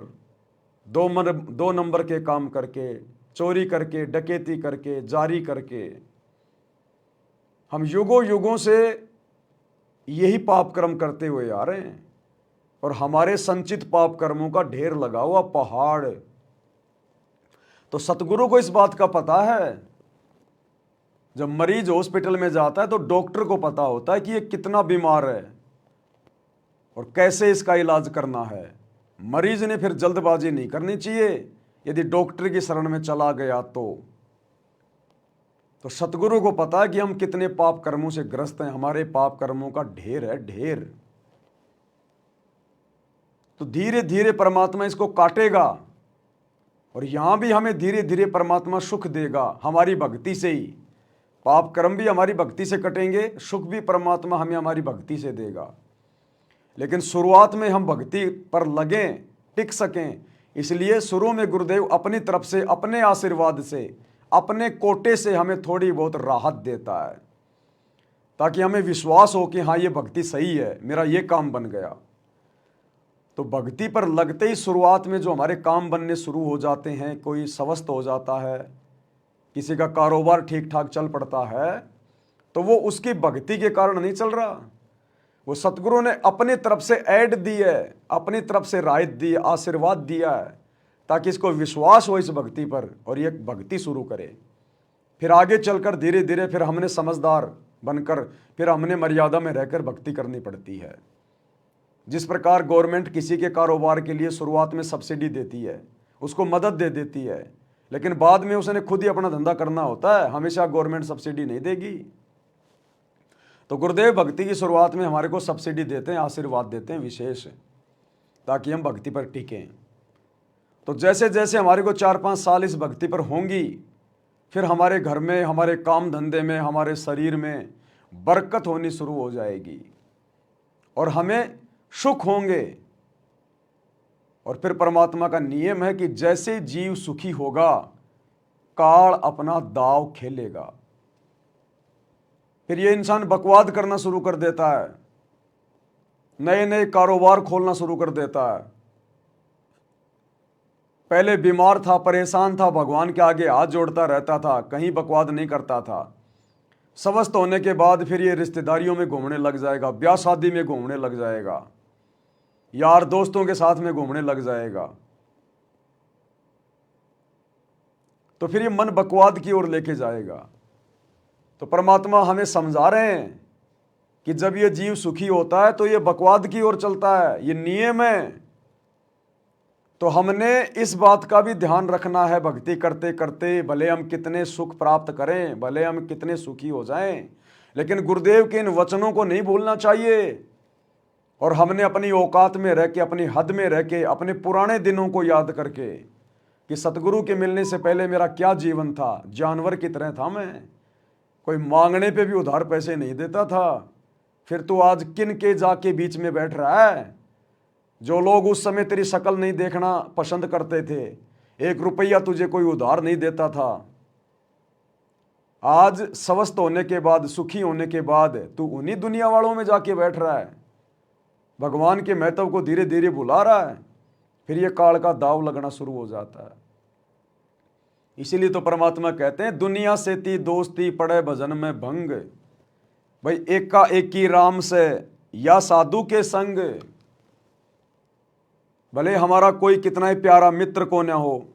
2 नंबर के काम करके, चोरी करके, डकैती करके, जारी करके, हम युगों युगों से यही पाप कर्म करते हुए आ रहे हैं। और हमारे संचित पाप कर्मों का ढेर लगा हुआ पहाड़। तो सतगुरु को इस बात का पता है। जब मरीज हॉस्पिटल में जाता है तो डॉक्टर को पता होता है कि ये कितना बीमार है और कैसे इसका इलाज करना है। मरीज ने फिर जल्दबाजी नहीं करनी चाहिए यदि डॉक्टर की शरण में चला गया तो सतगुरु को पता है कि हम कितने पाप कर्मों से ग्रस्त हैं, हमारे पाप कर्मों का ढेर है, ढेर। तो धीरे धीरे परमात्मा इसको काटेगा और यहां भी हमें धीरे धीरे परमात्मा सुख देगा हमारी भक्ति से ही। पाप कर्म भी हमारी भक्ति से कटेंगे, सुख भी परमात्मा हमें हमारी भक्ति से देगा। लेकिन शुरुआत में हम भक्ति पर लगें, टिक सकें, इसलिए शुरू में गुरुदेव अपनी तरफ से, अपने आशीर्वाद से, अपने कोटे से हमें थोड़ी बहुत राहत देता है, ताकि हमें विश्वास हो कि हाँ ये भक्ति सही है, मेरा ये काम बन गया। तो भक्ति पर लगते ही शुरुआत में जो हमारे काम बनने शुरू हो जाते हैं, कोई स्वस्थ हो जाता है, किसी का कारोबार ठीक ठाक चल पड़ता है, तो वो उसकी भक्ति के कारण नहीं चल रहा, वो सतगुरु ने अपनी तरफ से ऐड दी है, अपनी तरफ से राहत दी, आशीर्वाद दिया है, ताकि इसको विश्वास हो इस भक्ति पर और ये भक्ति शुरू करे। फिर आगे चलकर धीरे धीरे फिर हमने समझदार बनकर, फिर हमने मर्यादा में रहकर भक्ति करनी पड़ती है। जिस प्रकार गवर्नमेंट किसी के कारोबार के लिए शुरुआत में सब्सिडी देती है, उसको मदद दे देती है, लेकिन बाद में उसने खुद ही अपना धंधा करना होता है, हमेशा गवर्नमेंट सब्सिडी नहीं देगी। तो गुरुदेव भक्ति की शुरुआत में हमारे को सब्सिडी देते हैं, आशीर्वाद देते हैं विशेष, ताकि हम भक्ति पर टिकें। तो जैसे जैसे हमारे को 4-5 साल इस भक्ति पर होंगी, फिर हमारे घर में, हमारे काम धंधे में, हमारे शरीर में बरकत होनी शुरू हो जाएगी और हमें सुख होंगे। और फिर परमात्मा का नियम है कि जैसे जीव सुखी होगा, काल अपना दाव खेलेगा। फिर ये इंसान बकवाद करना शुरू कर देता है, नए नए कारोबार खोलना शुरू कर देता है। पहले बीमार था, परेशान था, भगवान के आगे हाथ जोड़ता रहता था, कहीं बकवाद नहीं करता था। स्वस्थ होने के बाद फिर ये रिश्तेदारियों में घूमने लग जाएगा, ब्याह शादी में घूमने लग जाएगा, यार दोस्तों के साथ में घूमने लग जाएगा। तो फिर ये मन बकवाद की ओर लेके जाएगा। तो परमात्मा हमें समझा रहे हैं कि जब ये जीव सुखी होता है तो ये बकवाद की ओर चलता है, ये नियम है। तो हमने इस बात का भी ध्यान रखना है भक्ति करते करते, भले हम कितने सुख प्राप्त करें, भले हम कितने सुखी हो जाएं, लेकिन गुरुदेव के इन वचनों को नहीं भूलना चाहिए। और हमने अपनी औकात में रह के, अपनी हद में रह के, अपने पुराने दिनों को याद करके कि सतगुरु के मिलने से पहले मेरा क्या जीवन था, जानवर की तरह था मैं, कोई मांगने पे भी उधार पैसे नहीं देता था। फिर तू आज किन के जाके बीच में बैठ रहा है? जो लोग उस समय तेरी शक्ल नहीं देखना पसंद करते थे, 1 रुपया तुझे कोई उधार नहीं देता था, आज स्वस्थ होने के बाद, सुखी होने के बाद तू उन्हीं दुनिया वालों में जाके बैठ रहा है, भगवान के महत्व को धीरे धीरे भुला रहा है। फिर ये काल का दाव लगना शुरू हो जाता है। इसीलिए तो परमात्मा कहते हैं दुनिया से ती दोस्ती पड़े भजन में भंग, भाई एका एकी राम से या साधु के संग। भले हमारा कोई कितना ही प्यारा मित्र को ना हो,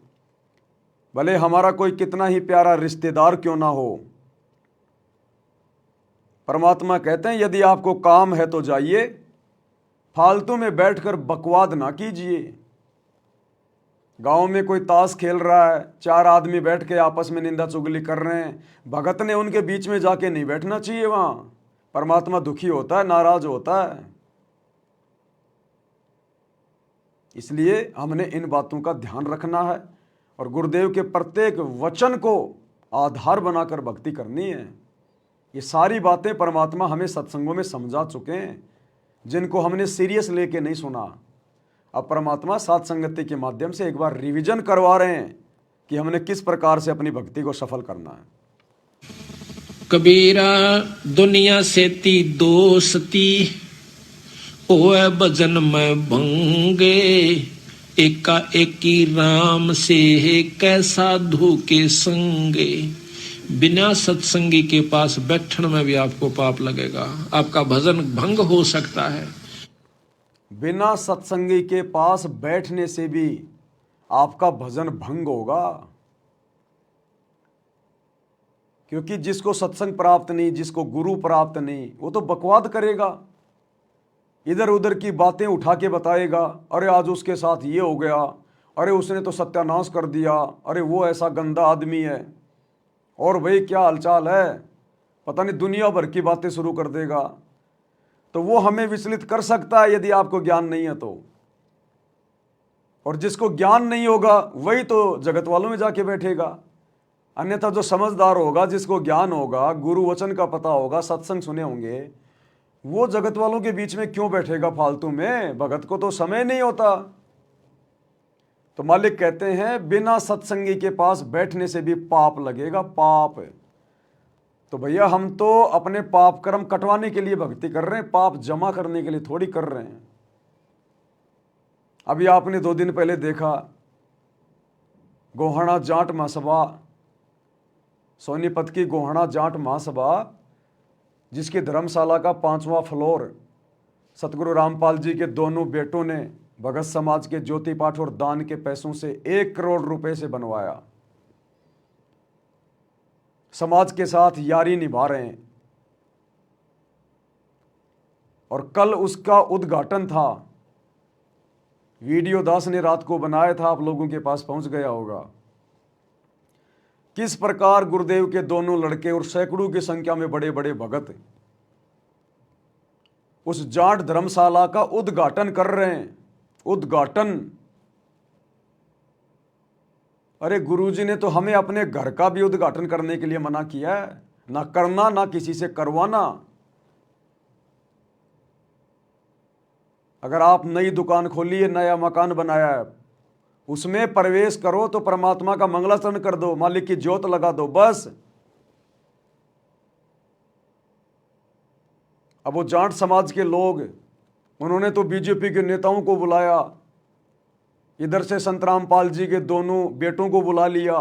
भले हमारा कोई कितना ही प्यारा रिश्तेदार क्यों ना हो, परमात्मा कहते हैं यदि आपको काम है तो जाइए, फालतू में बैठकर बकवाद ना कीजिए। गांव में कोई ताश खेल रहा है, 4 आदमी बैठ के आपस में निंदा चुगली कर रहे हैं, भगत ने उनके बीच में जाके नहीं बैठना चाहिए। वहां परमात्मा दुखी होता है, नाराज होता है। इसलिए हमने इन बातों का ध्यान रखना है और गुरुदेव के प्रत्येक वचन को आधार बनाकर भक्ति करनी है। ये सारी बातें परमात्मा हमें सत्संगों में समझा चुके हैं, जिनको हमने सीरियस लेके नहीं सुना। अब परमात्मा साथ संगति के माध्यम से एक बार रिवीजन करवा रहे हैं कि हमने किस प्रकार से अपनी भक्ति को सफल करना है। कबीरा दुनिया से ती दोस्ती ओए भजन में भंगे, एका एकी राम से कैसा साधु के संगे। बिना सत्संगी के पास बैठने में भी आपको पाप लगेगा, आपका भजन भंग हो सकता है। बिना सत्संगी के पास बैठने से भी आपका भजन भंग होगा, क्योंकि जिसको सत्संग प्राप्त नहीं, जिसको गुरु प्राप्त नहीं, वो तो बकवाद करेगा, इधर उधर की बातें उठा के बताएगा। अरे आज उसके साथ ये हो गया, अरे उसने तो सत्यानाश कर दिया, अरे वो ऐसा गंदा आदमी है, और भाई क्या हालचाल है, पता नहीं दुनिया भर की बातें शुरू कर देगा। तो वो हमें विचलित कर सकता है यदि आपको ज्ञान नहीं है तो। और जिसको ज्ञान नहीं होगा वही तो जगत वालों में जाके बैठेगा। अन्यथा जो समझदार होगा, जिसको ज्ञान होगा, गुरु वचन का पता होगा, सत्संग सुने होंगे, वो जगत वालों के बीच में क्यों बैठेगा फालतू में? भगत को तो समय नहीं होता। तो मालिक कहते हैं बिना सत्संगी के पास बैठने से भी पाप लगेगा, पाप। तो भैया हम तो अपने पाप कर्म कटवाने के लिए भक्ति कर रहे हैं, पाप जमा करने के लिए थोड़ी कर रहे हैं। अभी आपने 2 दिन पहले देखा गोहाना जाट महासभा, सोनीपत की गोहाना जाट महासभा, जिसकी धर्मशाला का 5वां फ्लोर सतगुरु रामपाल जी के दोनों बेटों ने भगत समाज के ज्योति पाठ और दान के पैसों से 1 करोड़ रुपए से बनवाया। समाज के साथ यारी निभा रहे हैं। और कल उसका उद्घाटन था, वीडियो दास ने रात को बनाया था, आप लोगों के पास पहुंच गया होगा। किस प्रकार गुरुदेव के दोनों लड़के और सैकड़ों की संख्या में बड़े बड़े भगत उस जाट धर्मशाला का उद्घाटन कर रहे हैं। उद्घाटन, अरे गुरुजी ने तो हमें अपने घर का भी उद्घाटन करने के लिए मना किया है, ना करना ना किसी से करवाना। अगर आप नई दुकान खोली है, नया मकान बनाया है, उसमें प्रवेश करो तो परमात्मा का मंगलाचरण कर दो, मालिक की ज्योत लगा दो, बस। अब वो जाट समाज के लोग, उन्होंने तो बीजेपी के नेताओं को बुलाया, इधर से संत रामपाल जी के दोनों बेटों को बुला लिया।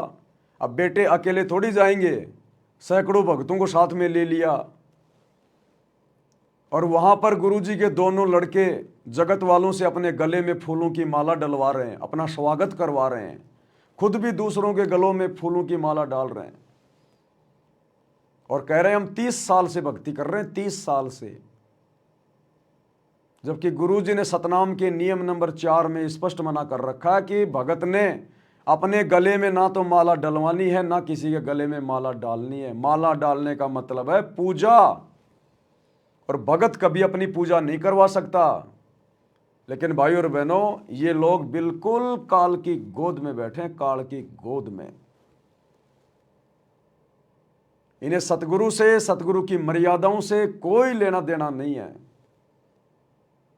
अब बेटे अकेले थोड़ी जाएंगे, सैकड़ों भक्तों को साथ में ले लिया। और वहां पर गुरुजी के दोनों लड़के जगत वालों से अपने गले में फूलों की माला डलवा रहे हैं, अपना स्वागत करवा रहे हैं, खुद भी दूसरों के गलों में फूलों की माला डाल रहे हैं और कह रहे हैं हम 30 साल से भक्ति कर रहे हैं, 30 साल से। जबकि गुरुजी ने सतनाम के नियम नंबर 4 में स्पष्ट मना कर रखा है कि भगत ने अपने गले में ना तो माला डलवानी है, ना किसी के गले में माला डालनी है। माला डालने का मतलब है पूजा, और भगत कभी अपनी पूजा नहीं करवा सकता। लेकिन भाई और बहनों, ये लोग बिल्कुल काल की गोद में बैठे हैं, काल की गोद में। इन्हें सतगुरु से, सतगुरु की मर्यादाओं से कोई लेना देना नहीं है।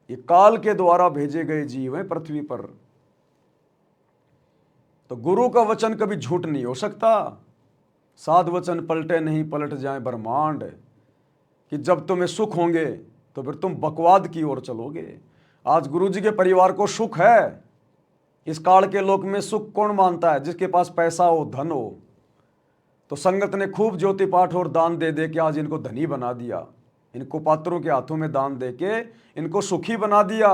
ये काल के द्वारा भेजे गए जीव हैं पृथ्वी पर। तो गुरु का वचन कभी झूठ नहीं हो सकता। साध वचन पलटे नहीं, पलट जाए ब्रह्मांड। कि जब तुम्हें सुख होंगे तो फिर तुम बकवाद की ओर चलोगे। आज गुरु जी के परिवार को सुख है। इस काल के लोक में सुख कौन मानता है? जिसके पास पैसा हो, धन हो। तो संगत ने खूब ज्योति पाठ और दान दे दे के आज इनको धनी बना दिया। इन कुपात्रों के हाथों में दान दे के इनको सुखी बना दिया।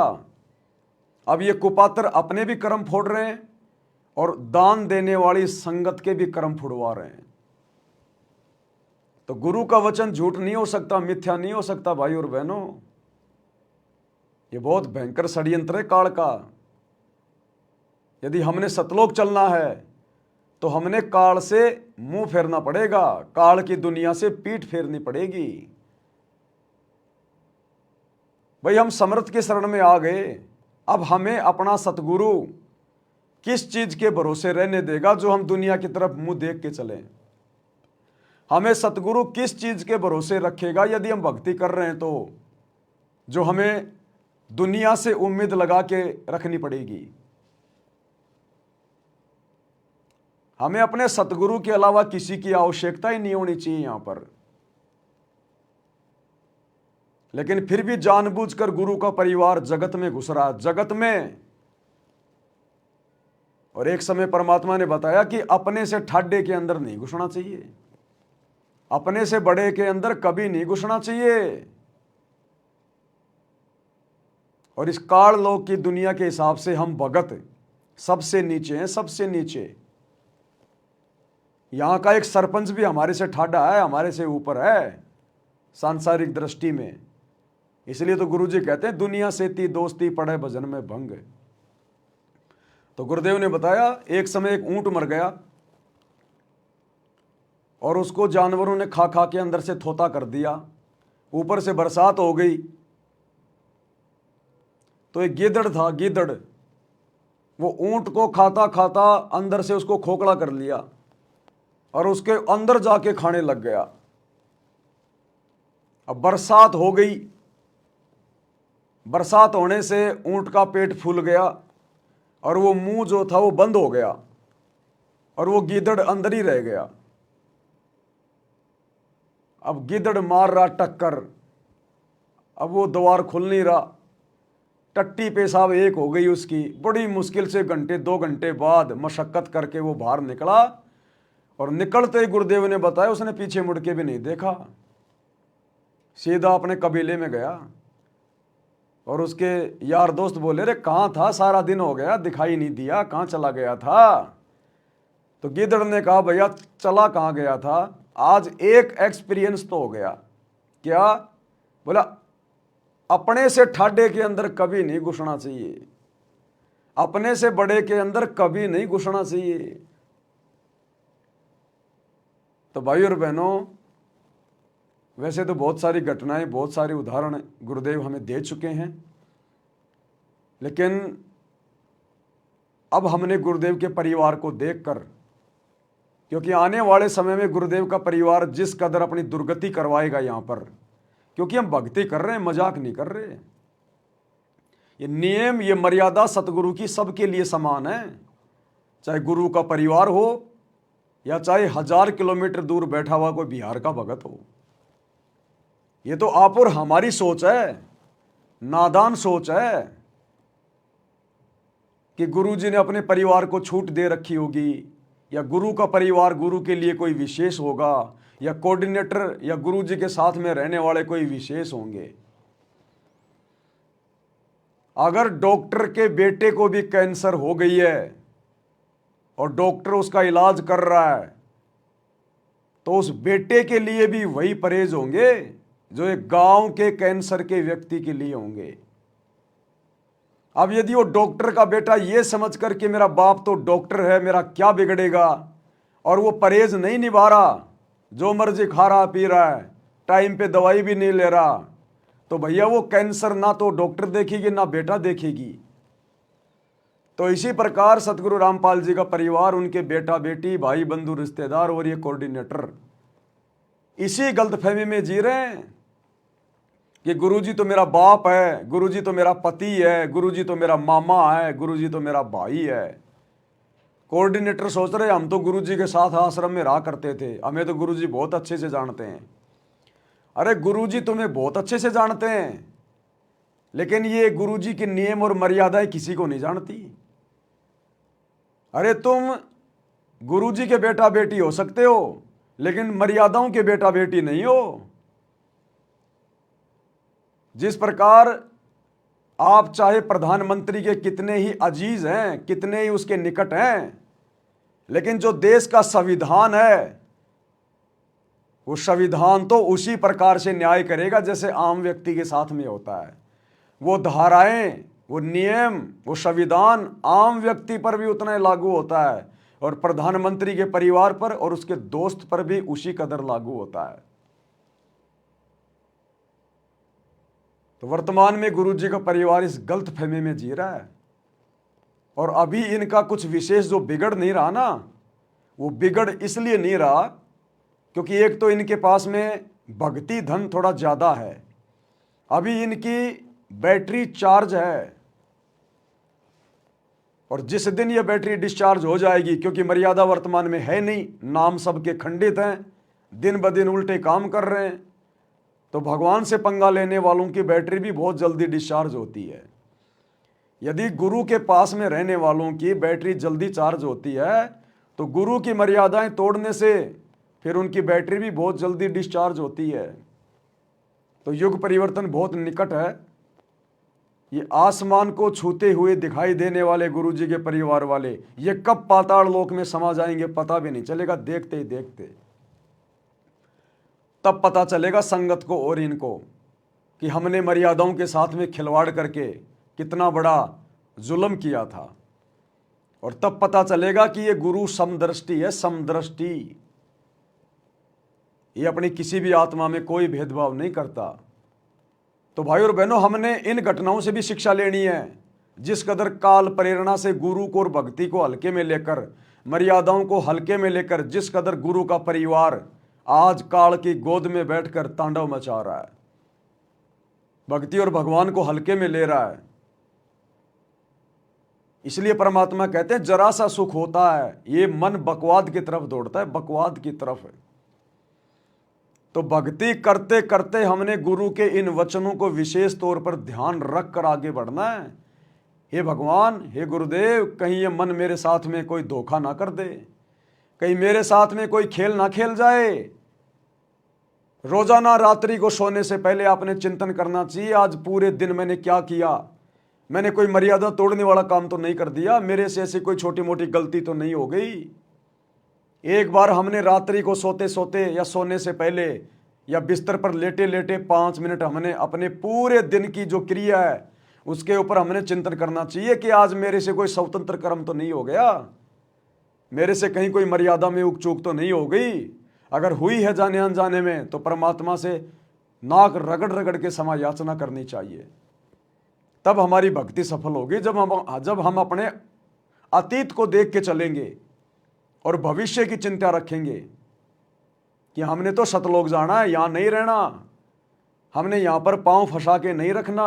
अब ये कुपात्र अपने भी कर्म फोड़ रहे हैं और दान देने वाली संगत के भी कर्म फुड़वा रहे हैं। तो गुरु का वचन झूठ नहीं हो सकता, मिथ्या नहीं हो सकता भाई और बहनों। ये बहुत भयंकर षड्यंत्र है काल का। यदि हमने सतलोक चलना है तो हमने काल से मुंह फेरना पड़ेगा, काल की दुनिया से पीठ फेरनी पड़ेगी। भाई हम समर्थ के शरण में आ गए, अब हमें अपना सतगुरु किस चीज के भरोसे रहने देगा जो हम दुनिया की तरफ मुंह देख के चलें? हमें सतगुरु किस चीज के भरोसे रखेगा यदि हम भक्ति कर रहे हैं तो, जो हमें दुनिया से उम्मीद लगा के रखनी पड़ेगी? हमें अपने सतगुरु के अलावा किसी की आवश्यकता ही नहीं होनी चाहिए यहां पर। लेकिन फिर भी जानबूझकर गुरु का परिवार जगत में घुस रहा, जगत में। और एक समय परमात्मा ने बताया कि अपने से ठाड्डे के अंदर नहीं घुसना चाहिए, अपने से बड़े के अंदर कभी नहीं घुसना चाहिए। और इस काल लोक की दुनिया के हिसाब से हम भगत सबसे नीचे हैं, सबसे नीचे। यहां का एक सरपंच भी हमारे से ठाड्डा है, हमारे से ऊपर है सांसारिक दृष्टि में। इसलिए तो गुरुजी कहते हैं दुनिया से ती दोस्ती पड़े भजन में भंग। तो गुरुदेव ने बताया एक समय एक ऊंट मर गया और उसको जानवरों ने खा खा के अंदर से थोता कर दिया। ऊपर से बरसात हो गई तो एक गीदड़ था, गीदड़, वो ऊंट को खाता खाता अंदर से उसको खोखला कर लिया और उसके अंदर जाके खाने लग गया। अब बरसात हो गई, बरसात होने से ऊंट का पेट फूल गया और वो मुंह जो था वो बंद हो गया और वो गीदड़ अंदर ही रह गया। अब गीदड़ मार रहा टक्कर, अब वो द्वार खुल नहीं रहा। टट्टी पेशाब एक हो गई उसकी। बड़ी मुश्किल से घंटे 2 घंटे बाद मशक्कत करके वो बाहर निकला और निकलते ही गुरुदेव ने बताया उसने पीछे मुड़ के भी नहीं देखा, सीधा अपने कबीले में गया। और उसके यार दोस्त बोले रे कहाँ था, सारा दिन हो गया दिखाई नहीं दिया, कहाँ चला गया था? तो गिदड़ ने कहा भैया चला कहाँ गया था, आज एक एक्सपीरियंस तो हो गया। क्या? बोला अपने से ठाडे के अंदर कभी नहीं घुसना चाहिए, अपने से बड़े के अंदर कभी नहीं घुसना चाहिए। तो भाई और बहनों, वैसे तो बहुत सारी घटनाएं, बहुत सारे उदाहरण गुरुदेव हमें दे चुके हैं, लेकिन अब हमने गुरुदेव के परिवार को देखकर, क्योंकि आने वाले समय में गुरुदेव का परिवार जिस कदर अपनी दुर्गति करवाएगा यहाँ पर, क्योंकि हम भक्ति कर रहे हैं, मजाक नहीं कर रहे। ये नियम, ये मर्यादा सतगुरु की सबके लिए समान है, चाहे गुरु का परिवार हो या चाहे 1000 किलोमीटर दूर बैठा हुआ कोई बिहार का भगत हो। ये तो आप और हमारी सोच है, नादान सोच है कि गुरु जी ने अपने परिवार को छूट दे रखी होगी, या गुरु का परिवार गुरु के लिए कोई विशेष होगा, या कोऑर्डिनेटर या गुरु जी के साथ में रहने वाले कोई विशेष होंगे। अगर डॉक्टर के बेटे को भी कैंसर हो गई है और डॉक्टर उसका इलाज कर रहा है, तो उस बेटे के लिए भी वही परहेज होंगे जो एक गांव के कैंसर के व्यक्ति के लिए होंगे। अब यदि वो डॉक्टर का बेटा ये समझ कर कि मेरा बाप तो डॉक्टर है, मेरा क्या बिगड़ेगा, और वो परहेज नहीं निभा रहा, जो मर्जी खा रहा पी रहा है, टाइम पे दवाई भी नहीं ले रहा, तो भैया वो कैंसर ना तो डॉक्टर देखेगी ना बेटा देखेगी। तो इसी प्रकार सतगुरु रामपाल जी का परिवार, उनके बेटा बेटी, भाई बंधु रिश्तेदार और ये कोऑर्डिनेटर इसी गलतफहमी में जी रहे हैं कि गुरुजी तो मेरा बाप है, गुरुजी तो मेरा पति है, गुरुजी तो मेरा मामा है, गुरुजी तो मेरा भाई है। कोऑर्डिनेटर सोच रहे हम तो गुरुजी के साथ आश्रम में रहा करते थे, हमें तो गुरुजी बहुत अच्छे से जानते हैं। अरे गुरुजी तुम्हें बहुत अच्छे से जानते हैं, लेकिन ये गुरुजी के नियम और मर्यादाएं किसी को नहीं जानती। अरे तुम गुरुजी के बेटा बेटी हो सकते हो, लेकिन मर्यादाओं के बेटा बेटी नहीं हो। जिस प्रकार आप चाहे प्रधानमंत्री के कितने ही अजीज हैं, कितने ही उसके निकट हैं, लेकिन जो देश का संविधान है वो संविधान तो उसी प्रकार से न्याय करेगा जैसे आम व्यक्ति के साथ में होता है। वो धाराएं, वो नियम, वो संविधान आम व्यक्ति पर भी उतना ही लागू होता है और प्रधानमंत्री के परिवार पर और उसके दोस्त पर भी उसी कदर लागू होता है। तो वर्तमान में गुरुजी का परिवार इस गलत फहमी में जी रहा है और अभी इनका कुछ विशेष जो बिगड़ नहीं रहा ना, वो बिगड़ इसलिए नहीं रहा क्योंकि एक तो इनके पास में भक्ति धन थोड़ा ज़्यादा है, अभी इनकी बैटरी चार्ज है और जिस दिन ये बैटरी डिस्चार्ज हो जाएगी, क्योंकि मर्यादा वर्तमान में है नहीं, नाम सबके खंडित हैं, दिन ब दिन उल्टे काम कर रहे हैं, तो भगवान से पंगा लेने वालों की बैटरी भी बहुत जल्दी डिस्चार्ज होती है। यदि गुरु के पास में रहने वालों की बैटरी जल्दी चार्ज होती है तो गुरु की मर्यादाएं तोड़ने से फिर उनकी बैटरी भी बहुत जल्दी डिस्चार्ज होती है। तो युग परिवर्तन बहुत निकट है। ये आसमान को छूते हुए दिखाई देने वाले गुरुजी के परिवार वाले ये कब पाताल लोक में समा जाएंगे पता भी नहीं चलेगा, देखते ही देखते तब पता चलेगा संगत को और इनको कि हमने मर्यादाओं के साथ में खिलवाड़ करके कितना बड़ा जुल्म किया था। और तब पता चलेगा कि ये गुरु समदृष्टि है, समदृष्टि। ये अपनी किसी भी आत्मा में कोई भेदभाव नहीं करता। तो भाई और बहनों, हमने इन घटनाओं से भी शिक्षा लेनी है। जिस कदर काल प्रेरणा से गुरु को और भक्ति को हल्के में लेकर, मर्यादाओं को हल्के में लेकर, जिस कदर गुरु का परिवार आज काल की गोद में बैठकर तांडव मचा रहा है, भक्ति और भगवान को हल्के में ले रहा है, इसलिए परमात्मा कहते हैं जरा सा सुख होता है ये मन बकवाद की तरफ दौड़ता है, बकवाद की तरफ है। तो भक्ति करते करते हमने गुरु के इन वचनों को विशेष तौर पर ध्यान रख कर आगे बढ़ना है। हे भगवान, हे गुरुदेव, कहीं ये मन मेरे साथ में कोई धोखा ना कर दे, कहीं मेरे साथ में कोई खेल ना खेल जाए। रोजाना रात्रि को सोने से पहले आपने चिंतन करना चाहिए, आज पूरे दिन मैंने क्या किया, मैंने कोई मर्यादा तोड़ने वाला काम तो नहीं कर दिया, मेरे से ऐसी कोई छोटी मोटी गलती तो नहीं हो गई। एक बार हमने रात्रि को सोते सोते या सोने से पहले या बिस्तर पर लेटे लेटे 5 मिनट हमने अपने पूरे दिन की जो क्रिया है उसके ऊपर हमने चिंतन करना चाहिए कि आज मेरे से कोई स्वतंत्र कर्म तो नहीं हो गया, मेरे से कहीं कोई मर्यादा में उक चूक तो नहीं हो गई। अगर हुई है जाने अनजाने में तो परमात्मा से नाक रगड़ रगड़ के क्षमा याचना करनी चाहिए, तब हमारी भक्ति सफल होगी। जब हम अपने अतीत को देख के चलेंगे और भविष्य की चिंता रखेंगे कि हमने तो सतलोक जाना है, यहाँ नहीं रहना, हमने यहाँ पर पांव फंसा के नहीं रखना,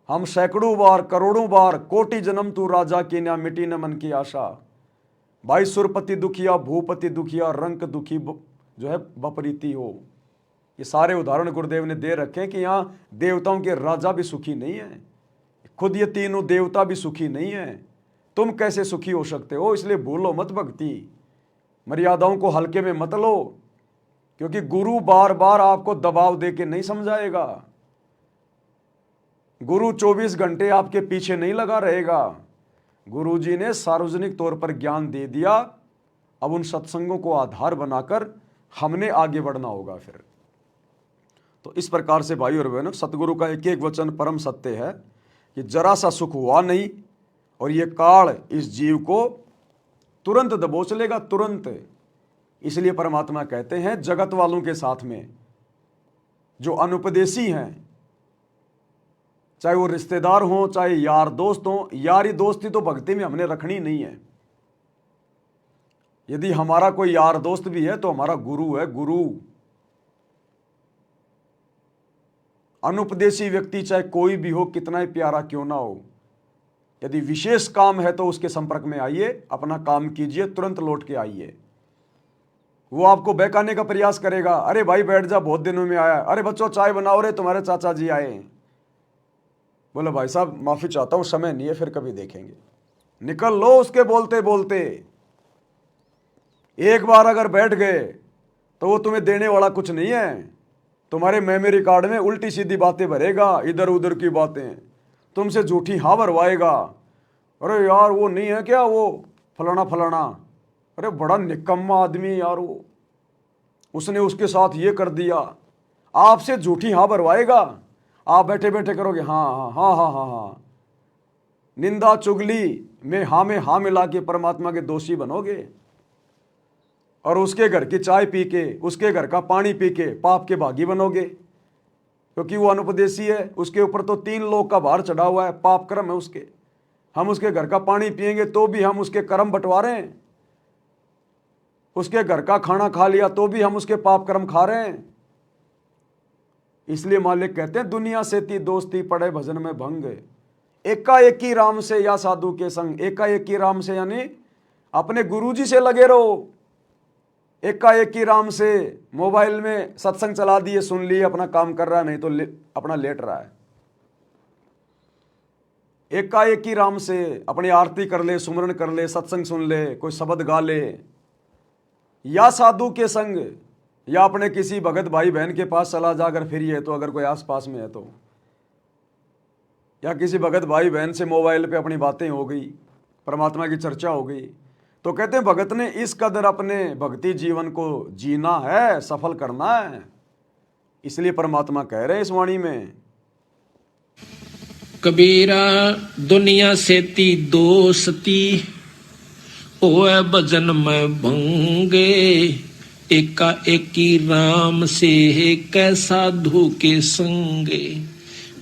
हम सैकड़ों बार, करोड़ों बार, कोटि जन्म तू राजा की ना मिटी न मन की आशा, भाई सुरपति दुखिया, भूपति दुखिया, रंक दुखी जो है बपरीती हो। ये सारे उदाहरण गुरुदेव ने दे रखे कि यहाँ देवताओं के राजा भी सुखी नहीं है, खुद ये तीनों देवता भी सुखी नहीं है, तुम कैसे सुखी हो सकते हो। इसलिए भूलो मत भक्ति, मर्यादाओं को हल्के में मत लो, क्योंकि गुरु बार बार आपको दबाव दे के नहीं समझाएगा। गुरु 24 घंटे आपके पीछे नहीं लगा रहेगा। गुरुजी ने सार्वजनिक तौर पर ज्ञान दे दिया, अब उन सत्संगों को आधार बनाकर हमने आगे बढ़ना होगा फिर। तो इस प्रकार से भाई और बहनों, सतगुरु का एक एक वचन परम सत्य है कि जरा सा सुख हुआ नहीं और ये काल इस जीव को तुरंत दबोच लेगा, तुरंत। इसलिए परमात्मा कहते हैं जगत वालों के साथ में जो अनुपदेशी हैं, चाहे वो रिश्तेदार हों चाहे यार दोस्त हों, यारी दोस्ती तो भक्ति में हमने रखनी नहीं है। यदि हमारा कोई यार दोस्त भी है तो हमारा गुरु है, गुरु। अनुपदेशी व्यक्ति चाहे कोई भी हो, कितना ही प्यारा क्यों ना हो, यदि विशेष काम है तो उसके संपर्क में आइए, अपना काम कीजिए, तुरंत लौट के आइए। वो आपको बहकाने का प्रयास करेगा, अरे भाई बैठ जा, बहुत दिनों में आया, अरे बच्चों चाय बनाओ रे, तुम्हारे चाचा जी आए हैं। बोले भाई साहब माफी चाहता हूं, समय नहीं है, फिर कभी देखेंगे। निकल लो उसके बोलते बोलते। एक बार अगर बैठ गए तो वो तुम्हें देने वाला कुछ नहीं है। तुम्हारे मेमोरी कार्ड में उल्टी सीधी बातें भरेगा, इधर उधर की बातें, तुमसे झूठी हाँ भरवाएगा। अरे यार वो नहीं है क्या वो फलाना फलाना, अरे बड़ा निकम्मा आदमी यार वो, उसने उसके साथ ये कर दिया। आपसे झूठी हाँ भरवाएगा, आप बैठे बैठे करोगे हाँ हाँ हाँ हाँ हाँ हाँ। निंदा चुगली में हाँ मिला के परमात्मा के दोषी बनोगे, और उसके घर की चाय पी के, उसके घर का पानी पी के पाप के भागी बनोगे, क्योंकि वो अनुपदेशी है। उसके ऊपर तो 3 लोक का भार चढ़ा हुआ है, पाप कर्म है उसके। हम उसके घर का पानी पिएंगे तो भी हम उसके कर्म बंटवा रहे हैं, उसके घर का खाना खा लिया तो भी हम उसके पाप कर्म खा रहे हैं। इसलिए मालिक कहते हैं दुनिया से ती दोस्ती पड़े भजन में भंग, एकाएकी राम से या साधु के संग। एकाएकी राम से यानी अपने गुरुजी से लगे रहो। एकाएकी राम से मोबाइल में सत्संग चला दिए, सुन लिए, अपना काम कर रहा है, नहीं तो अपना लेट रहा है। एकाएकी राम से अपनी आरती कर ले, सुमरन कर ले, सत्संग सुन ले, कोई शब्द गा ले, या साधु के संग, या अपने किसी भगत भाई बहन के पास चला जा अगर फ्री है तो, अगर कोई आस पास में है तो, या किसी भगत भाई बहन से मोबाइल पे अपनी बातें हो गई, परमात्मा की चर्चा हो गई। तो कहते हैं भगत ने इस कदर अपने भक्ति जीवन को जीना है, सफल करना है। इसलिए परमात्मा कह रहे हैं इस वाणी में, कबीरा दुनिया से ती दोस्ती ओए भजन में भंगे, एका एकी राम से कै साधु के संगे।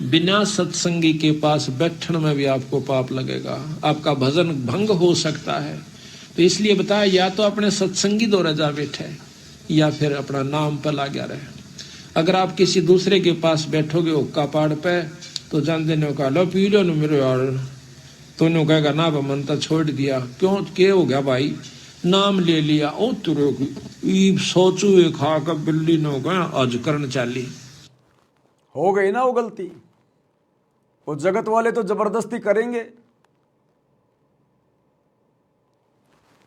बिना सत्संगी के पास बैठने में भी आपको पाप लगेगा, आपका भजन भंग हो सकता है। तो इसलिए बताया, या तो अपने सत्संगी दौरा जा बैठे या फिर अपना नाम पर लगा रहे। अगर आप किसी दूसरे के पास बैठोगे हुक्का पाड़ पे, तो जान देने का लो पी लो मेरे यार, तो कहेगा ना मन तो छोड़ दिया। क्यों क्या हो गया भाई, नाम ले लिया, ओ तुरे सोचू खा कर बिल्ली ने गया आज करन चाली। हो गई ना वो गलती। वो जगत वाले तो जबरदस्ती करेंगे।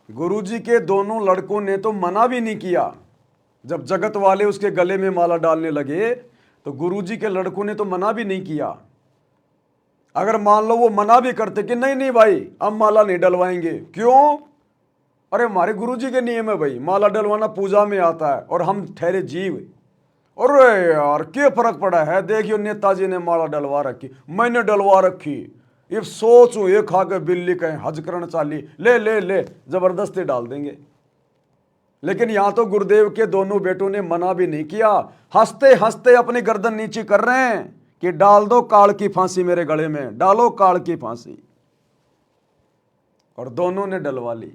गुरुजी के दोनों लड़कों ने तो मना भी नहीं किया। जब जगत वाले उसके गले में माला डालने लगे तो गुरुजी के लड़कों ने तो मना भी नहीं किया। अगर मान लो वो मना भी करते कि नहीं नहीं भाई अब माला नहीं डलवाएंगे, क्यों? अरे हमारे गुरुजी के नियम है भाई, माला डलवाना पूजा में आता है और हम ठहरे जीव। अरे यार क्या फर्क पड़ा है, देखियो नेताजी ने माला डलवा रखी, मैंने डलवा रखी, ये सोचो ये खा के बिल्ली कहें हज करण चाली, ले ले ले जबरदस्ती डाल देंगे। लेकिन यहां तो गुरुदेव के दोनों बेटों ने मना भी नहीं किया, हंसते हंसते अपनी गर्दन नीचे कर रहे हैं कि डाल दो काल की फांसी मेरे गले में, डालो काल की फांसी। और दोनों ने डलवा ली।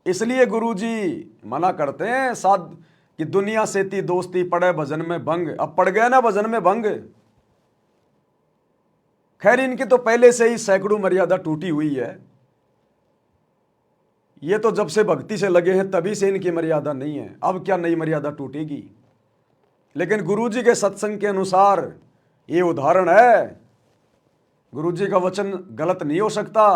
इसलिए गुरुजी मना करते हैं साध कि दुनिया से ती दोस्ती पड़े भजन में भंग। अब पड़ गया ना भजन में भंग। खैर इनकी तो पहले से ही सैकड़ों मर्यादा टूटी हुई है। ये तो जब से भक्ति से लगे हैं तभी से इनकी मर्यादा नहीं है, अब क्या नई मर्यादा टूटेगी। लेकिन गुरुजी के सत्संग के अनुसार ये उदाहरण है, गुरुजी का वचन गलत नहीं हो सकता।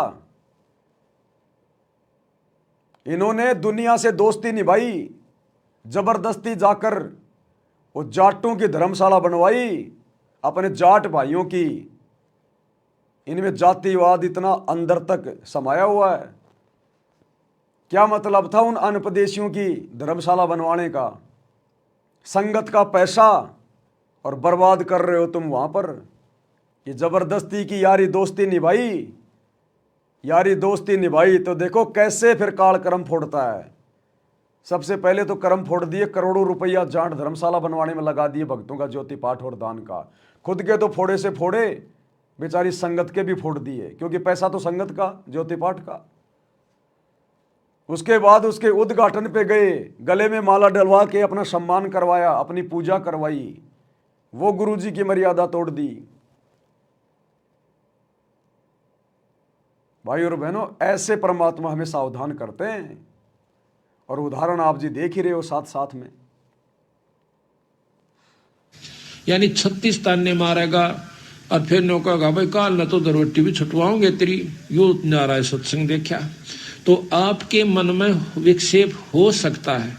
इन्होंने दुनिया से दोस्ती निभाई, जबरदस्ती जाकर वो जाटों की धर्मशाला बनवाई अपने जाट भाइयों की। इनमें जातिवाद इतना अंदर तक समाया हुआ है। क्या मतलब था उन अनुपदेशियों की धर्मशाला बनवाने का? संगत का पैसा और बर्बाद कर रहे हो तुम वहां पर। ये जबरदस्ती की यारी दोस्ती निभाई, यारी दोस्ती निभाई तो देखो कैसे फिर काल कर्म फोड़ता है। सबसे पहले तो कर्म फोड़ दिए, करोड़ों रुपया जाट धर्मशाला बनवाने में लगा दिए भक्तों का ज्योति पाठ और दान का। खुद के तो फोड़े से फोड़े, बेचारी संगत के भी फोड़ दिए, क्योंकि पैसा तो संगत का, ज्योति पाठ का। उसके बाद उसके उद्घाटन पे गए, गले में माला डलवा के अपना सम्मान करवाया, अपनी पूजा करवाई, वो गुरुजी की मर्यादा तोड़ दी। भाई और बहनों, ऐसे परमात्मा हमें सावधान करते हैं, और उदाहरण आप जी देख ही रहे हो साथ साथ में। यानी 36 ताने मारेगा और फिर नो कहेगा भाई काल न तो दरवट्टी भी छुटवाओगे तेरी, यो नारा सत्संग देखा। तो आपके मन में विक्षेप हो सकता है,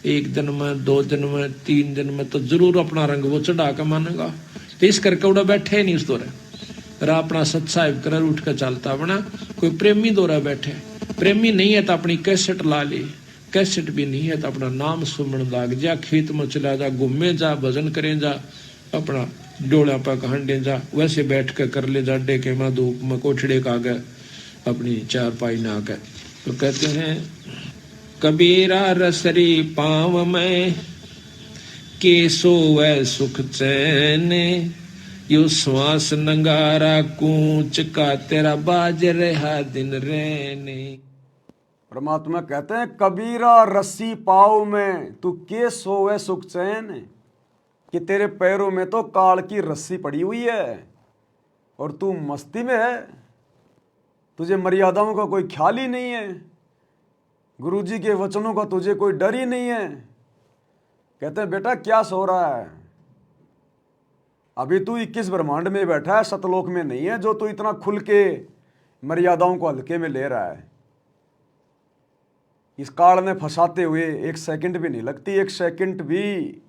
1 दिन में, 2 दिन में, 3 दिन में तो जरूर अपना रंग वो चढ़ा के मानेगा। तो इस करके उड़ा बैठे नहीं उस दौरे रा अपना सत्साहिब कर उठ कर चलता बना। कोई प्रेमी दौरा बैठे, प्रेमी नहीं है तो अपनी कैसेट ला ले, कैसेट भी नहीं है तो अपना नाम सुमन लाग जा, खेत में चला जा, घूमे जा, भजन करे जा, अपना डोला पर हंडे जा, वैसे बैठ कर ले जा, डेके में धूप में कोठड़े का गए अपनी चारपाई ना कर। तो कहते हैं कबीरा रसरी पाँव में के सोवै सुख चैन, यो श्वास नंगारा कूच का तेरा बाज रहा दिन रहने। परमात्मा कहते हैं कबीरा रस्सी पाँव में तू के सोवे सुख चैन, कि तेरे पैरों में तो काल की रस्सी पड़ी हुई है और तू मस्ती में है, तुझे मर्यादाओं का कोई ख्याल ही नहीं है, गुरुजी के वचनों का तुझे कोई डर ही नहीं है। कहते हैं बेटा क्या सो रहा है, अभी तू 21 ब्रह्मांड में बैठा है, सतलोक में नहीं है, जो तू इतना खुल के मर्यादाओं को हल्के में ले रहा है। इस काल में फंसाते हुए 1 सेकंड भी नहीं लगती, 1 सेकंड भी।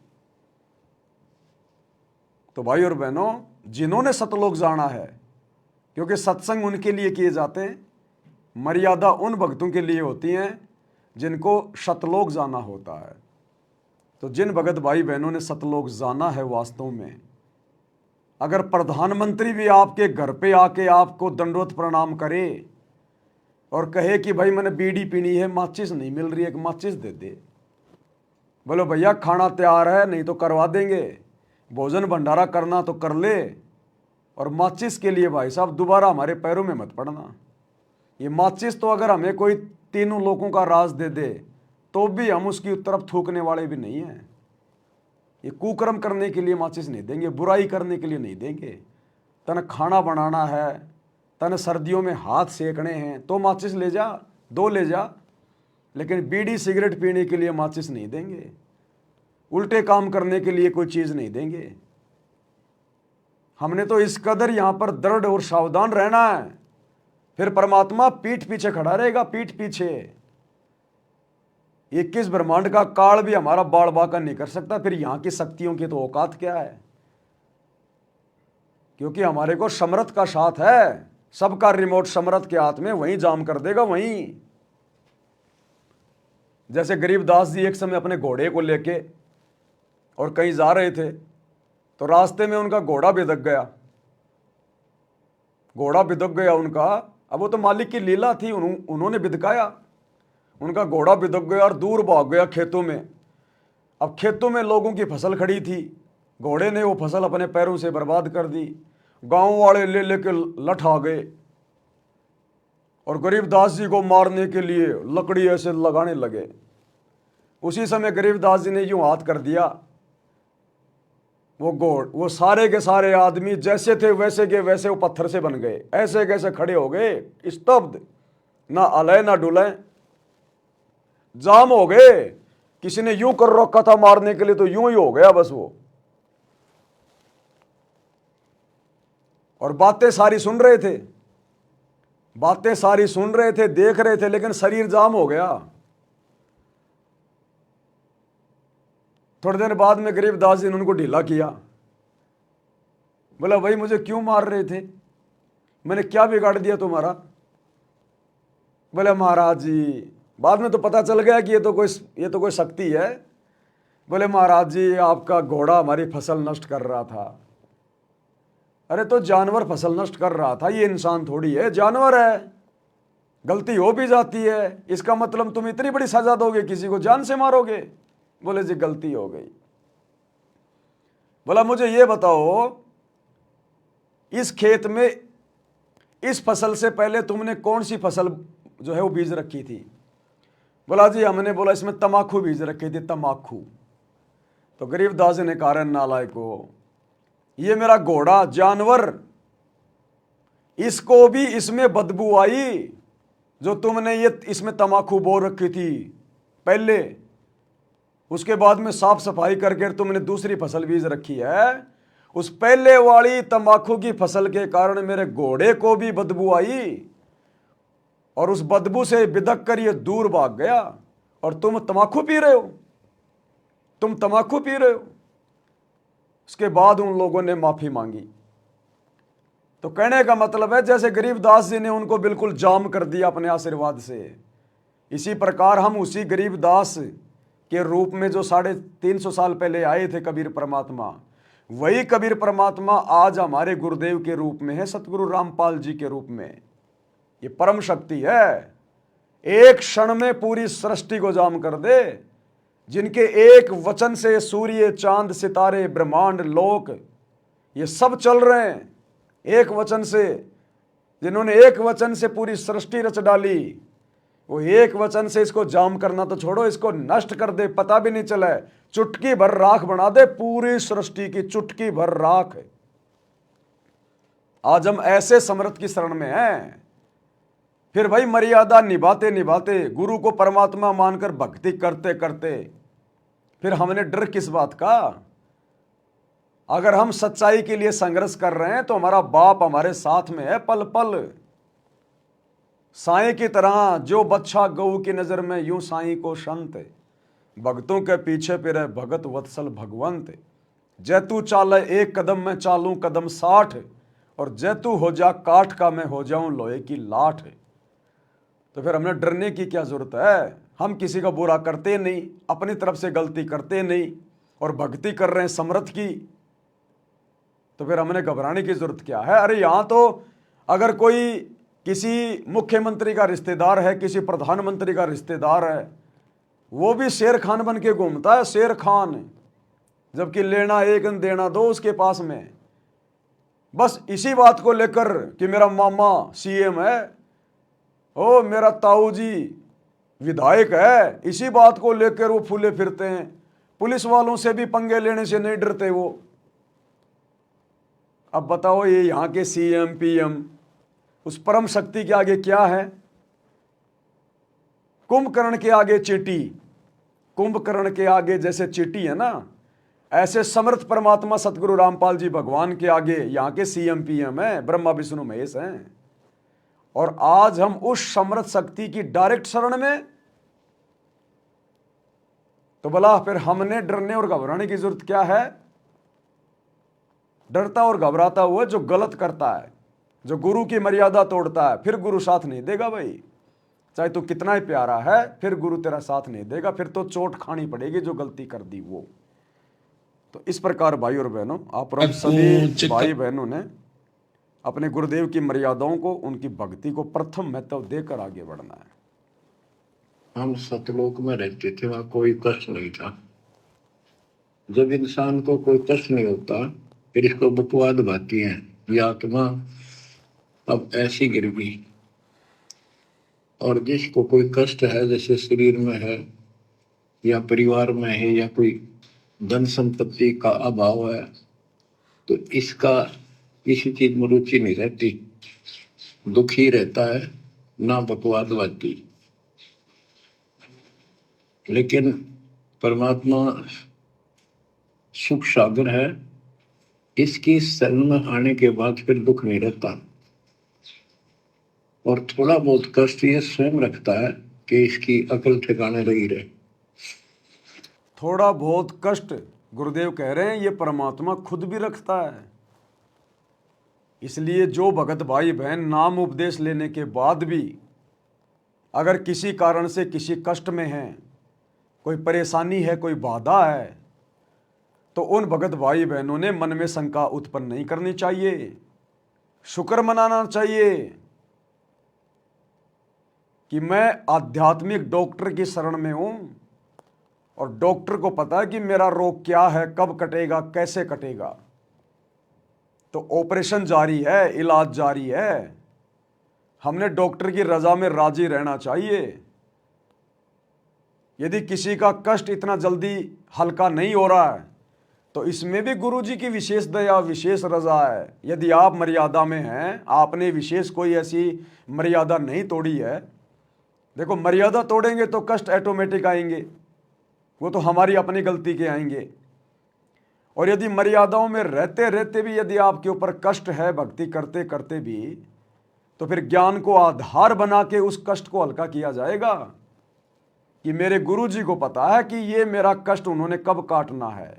तो भाई और बहनों, जिन्होंने सतलोक जाना है, क्योंकि सत्संग उनके लिए किए जाते हैं, मर्यादा उन भक्तों के लिए होती हैं जिनको सतलोक जाना होता है। तो जिन भगत भाई बहनों ने सतलोक जाना है, वास्तव में अगर प्रधानमंत्री भी आपके घर पे आके आपको दंडवत प्रणाम करे और कहे कि भाई मैंने बीड़ी पीनी है, माचिस नहीं मिल रही है, एक माचिस दे दे, बोलो भैया खाना तैयार है, नहीं तो करवा देंगे, भोजन भंडारा करना तो कर ले, और माचिस के लिए भाई साहब दोबारा हमारे पैरों में मत पड़ना। ये माचिस तो अगर हमें कोई 3 लोगों का राज दे दे तो भी हम उसकी तरफ थूकने वाले भी नहीं हैं। ये कुकर्म करने के लिए माचिस नहीं देंगे, बुराई करने के लिए नहीं देंगे। तन खाना बनाना है, तन सर्दियों में हाथ सेकने हैं तो माचिस ले जा, 2 ले जा, लेकिन बीड़ी सिगरेट पीने के लिए माचिस नहीं देंगे, उल्टे काम करने के लिए कोई चीज़ नहीं देंगे। हमने तो इस कदर यहाँ पर दृढ़ और सावधान रहना है, फिर परमात्मा पीठ पीछे खड़ा रहेगा, पीठ पीछे। 21 ब्रह्मांड का काल भी हमारा बाड़ बाका नहीं कर सकता, फिर यहाँ की शक्तियों की तो औकात क्या है, क्योंकि हमारे को समर्थ का साथ है, सबका रिमोट समर्थ के हाथ में, वहीं जाम कर देगा वहीं। जैसे गरीबदास जी एक समय अपने घोड़े को लेके और कहीं जा रहे थे, तो रास्ते में उनका घोड़ा बिदक गया, घोड़ा बिदक गया उनका। अब वो तो मालिक की लीला थी, उन्होंने बिदकाया, उनका घोड़ा बिदक गया और दूर भाग गया खेतों में। अब खेतों में लोगों की फसल खड़ी थी, घोड़े ने वो फसल अपने पैरों से बर्बाद कर दी। गांव वाले ले लेके लठ आ गए और गरीबदास जी को मारने के लिए लकड़ी ऐसे लगाने लगे। उसी समय गरीबदास जी ने यूं हाथ कर दिया, वो सारे के सारे आदमी जैसे थे वैसे के वैसे वो पत्थर से बन गए, ऐसे कैसे खड़े हो गए, स्तब्ध, ना अले ना डुले, जाम हो गए। किसी ने यूं कर रखा था मारने के लिए तो यूं ही हो गया बस वो। और बातें सारी सुन रहे थे, बातें सारी सुन रहे थे, देख रहे थे, लेकिन शरीर जाम हो गया। थोड़े दिन बाद में गरीबदास जी ने उनको ढीला किया, बोला भाई मुझे क्यों मार रहे थे, मैंने क्या बिगाड़ दिया तुम्हारा। बोले महाराज जी, बाद में तो पता चल गया कि ये तो कोई शक्ति है। बोले महाराज जी आपका घोड़ा हमारी फसल नष्ट कर रहा था। अरे तो जानवर फसल नष्ट कर रहा था, ये इंसान थोड़ी है, जानवर है, गलती हो भी जाती है, इसका मतलब तुम इतनी बड़ी सजा दोगे, किसी को जान से मारोगे? बोले जी गलती हो गई। बोला मुझे ये बताओ, इस खेत में इस फसल से पहले तुमने कौन सी फसल जो है वो बीज रखी थी? बोला जी हमने, बोला इसमें तमाकू बीज रखी थी, तमाकू। तो गरीबदास जी ने कहा नालायको, ये मेरा घोड़ा जानवर, इसको भी इसमें बदबू आई जो तुमने ये इसमें तमाकू बो रखी थी पहले, उसके बाद में साफ सफाई करके तुमने दूसरी फसल बीज रखी है, उस पहले वाली तंबाकू की फसल के कारण मेरे घोड़े को भी बदबू आई और उस बदबू से बिदक कर ये दूर भाग गया, और तुम तंबाकू पी रहे हो, तुम तंबाकू पी रहे हो। उसके बाद उन लोगों ने माफी मांगी। तो कहने का मतलब है जैसे गरीबदास जी ने उनको बिल्कुल जाम कर दिया अपने आशीर्वाद से, इसी प्रकार हम उसी गरीबदास के रूप में जो 350 साल पहले आए थे कबीर परमात्मा, वही कबीर परमात्मा आज हमारे गुरुदेव के रूप में है, सतगुरु रामपाल जी के रूप में। ये परम शक्ति है, एक क्षण में पूरी सृष्टि को जाम कर दे, जिनके एक वचन से सूर्य चांद सितारे ब्रह्मांड लोक ये सब चल रहे हैं। एक वचन से, जिन्होंने एक वचन से पूरी सृष्टि रच डाली, वो एक वचन से इसको जाम करना तो छोड़ो, इसको नष्ट कर दे, पता भी नहीं चला, चुटकी भर राख बना दे पूरी सृष्टि की, चुटकी भर राख। आज हम ऐसे समर्थ की शरण में हैं। फिर भाई मर्यादा निभाते निभाते, गुरु को परमात्मा मानकर भक्ति करते करते, फिर हमने डर किस बात का? अगर हम सच्चाई के लिए संघर्ष कर रहे हैं तो हमारा बाप हमारे साथ में है पल पल। साईं की तरह जो बच्चा गऊ की नजर में, यूं साईं को संत, भक्तों के पीछे फिरे भगत वत्सल भगवंत। जैतू चाले एक कदम में चालूं कदम 60, और जैतू हो जा काठ का मैं हो जाऊं लोहे की लाठ। तो फिर हमने डरने की क्या जरूरत है? हम किसी का बुरा करते नहीं, अपनी तरफ से गलती करते नहीं, और भक्ति कर रहे हैं समर्थ की, तो फिर हमने घबराने की जरूरत क्या है? अरे यहां तो अगर कोई किसी मुख्यमंत्री का रिश्तेदार है, किसी प्रधानमंत्री का रिश्तेदार है, वो भी शेर खान बन के घूमता है, शेर खान, जबकि लेना एक देना दो उसके पास में। बस इसी बात को लेकर कि मेरा मामा सीएम है, ओ मेरा ताऊ जी विधायक है, इसी बात को लेकर वो फूले फिरते हैं। पुलिस वालों से भी पंगे लेने से नहीं डरते वो। अब बताओ ये यहाँ के सीएम पीएम उस परम शक्ति के आगे क्या है? कुंभकर्ण के आगे चींटी, कुंभकर्ण के आगे जैसे चींटी है ना, ऐसे समर्थ परमात्मा सतगुरु रामपाल जी भगवान के आगे यहाँ के सीएम पीएम है, ब्रह्मा विष्णु महेश हैं। और आज हम उस समर्थ शक्ति की डायरेक्ट शरण में, तो भला फिर हमने डरने और घबराने की जरूरत क्या है? डरता और घबराता हुआ जो गलत करता है, जो गुरु की मर्यादा तोड़ता है, फिर गुरु साथ नहीं देगा भाई। चाहे तू कितना ही प्यारा है, फिर गुरु तेरा साथ नहीं देगा, फिर तो चोट खानी पड़ेगी जो गलती कर दी वो। तो इस प्रकार भाई और बहनों, आप सभी भाई बहनों ने अपने गुरुदेव की मर्यादाओं को, उनकी भक्ति को प्रथम महत्व देकर आगे बढ़ना है। हम सतलोक में रहते थे, वहां कोई कष्ट नहीं था। जब इंसान को कोई कष्ट नहीं होता, फिर इसको बकवाद भाती है, ये आत्मा अब ऐसी गिर गई। और जिसको कोई कष्ट है, जैसे शरीर में है या परिवार में है या कोई धन संपत्ति का अभाव है, तो इसका किसी चीज में रुचि नहीं रहती, दुखी रहता है, ना बकवादवादी। लेकिन परमात्मा सुख सागर है, इसकी शरण में आने के बाद फिर दुख नहीं रहता। और थोड़ा बहुत कष्ट ये स्वयं रखता है कि इसकी अकल ठिकाने रही रहे। थोड़ा बहुत कष्ट गुरुदेव कह रहे हैं ये परमात्मा खुद भी रखता है। इसलिए जो भगत भाई बहन नाम उपदेश लेने के बाद भी अगर किसी कारण से किसी कष्ट में हैं, कोई परेशानी है, कोई बाधा है, तो उन भगत भाई बहनों ने मन में शंका उत्पन्न नहीं करनी चाहिए, शुक्र मनाना चाहिए। कि मैं आध्यात्मिक डॉक्टर की शरण में हूं और डॉक्टर को पता है कि मेरा रोग क्या है, कब कटेगा, कैसे कटेगा। तो ऑपरेशन जारी है, इलाज जारी है। हमने डॉक्टर की रजा में राजी रहना चाहिए। यदि किसी का कष्ट इतना जल्दी हल्का नहीं हो रहा है तो इसमें भी गुरु जी की विशेष दया, विशेष रजा है। यदि आप मर्यादा में हैं, आपने विशेष कोई ऐसी मर्यादा नहीं तोड़ी है। देखो, मर्यादा तोड़ेंगे तो कष्ट ऑटोमेटिक आएंगे, वो तो हमारी अपनी गलती के आएंगे। और यदि मर्यादाओं में रहते रहते भी यदि आपके ऊपर कष्ट है, भक्ति करते करते भी, तो फिर ज्ञान को आधार बना के उस कष्ट को हल्का किया जाएगा कि मेरे गुरु जी को पता है कि ये मेरा कष्ट उन्होंने कब काटना है।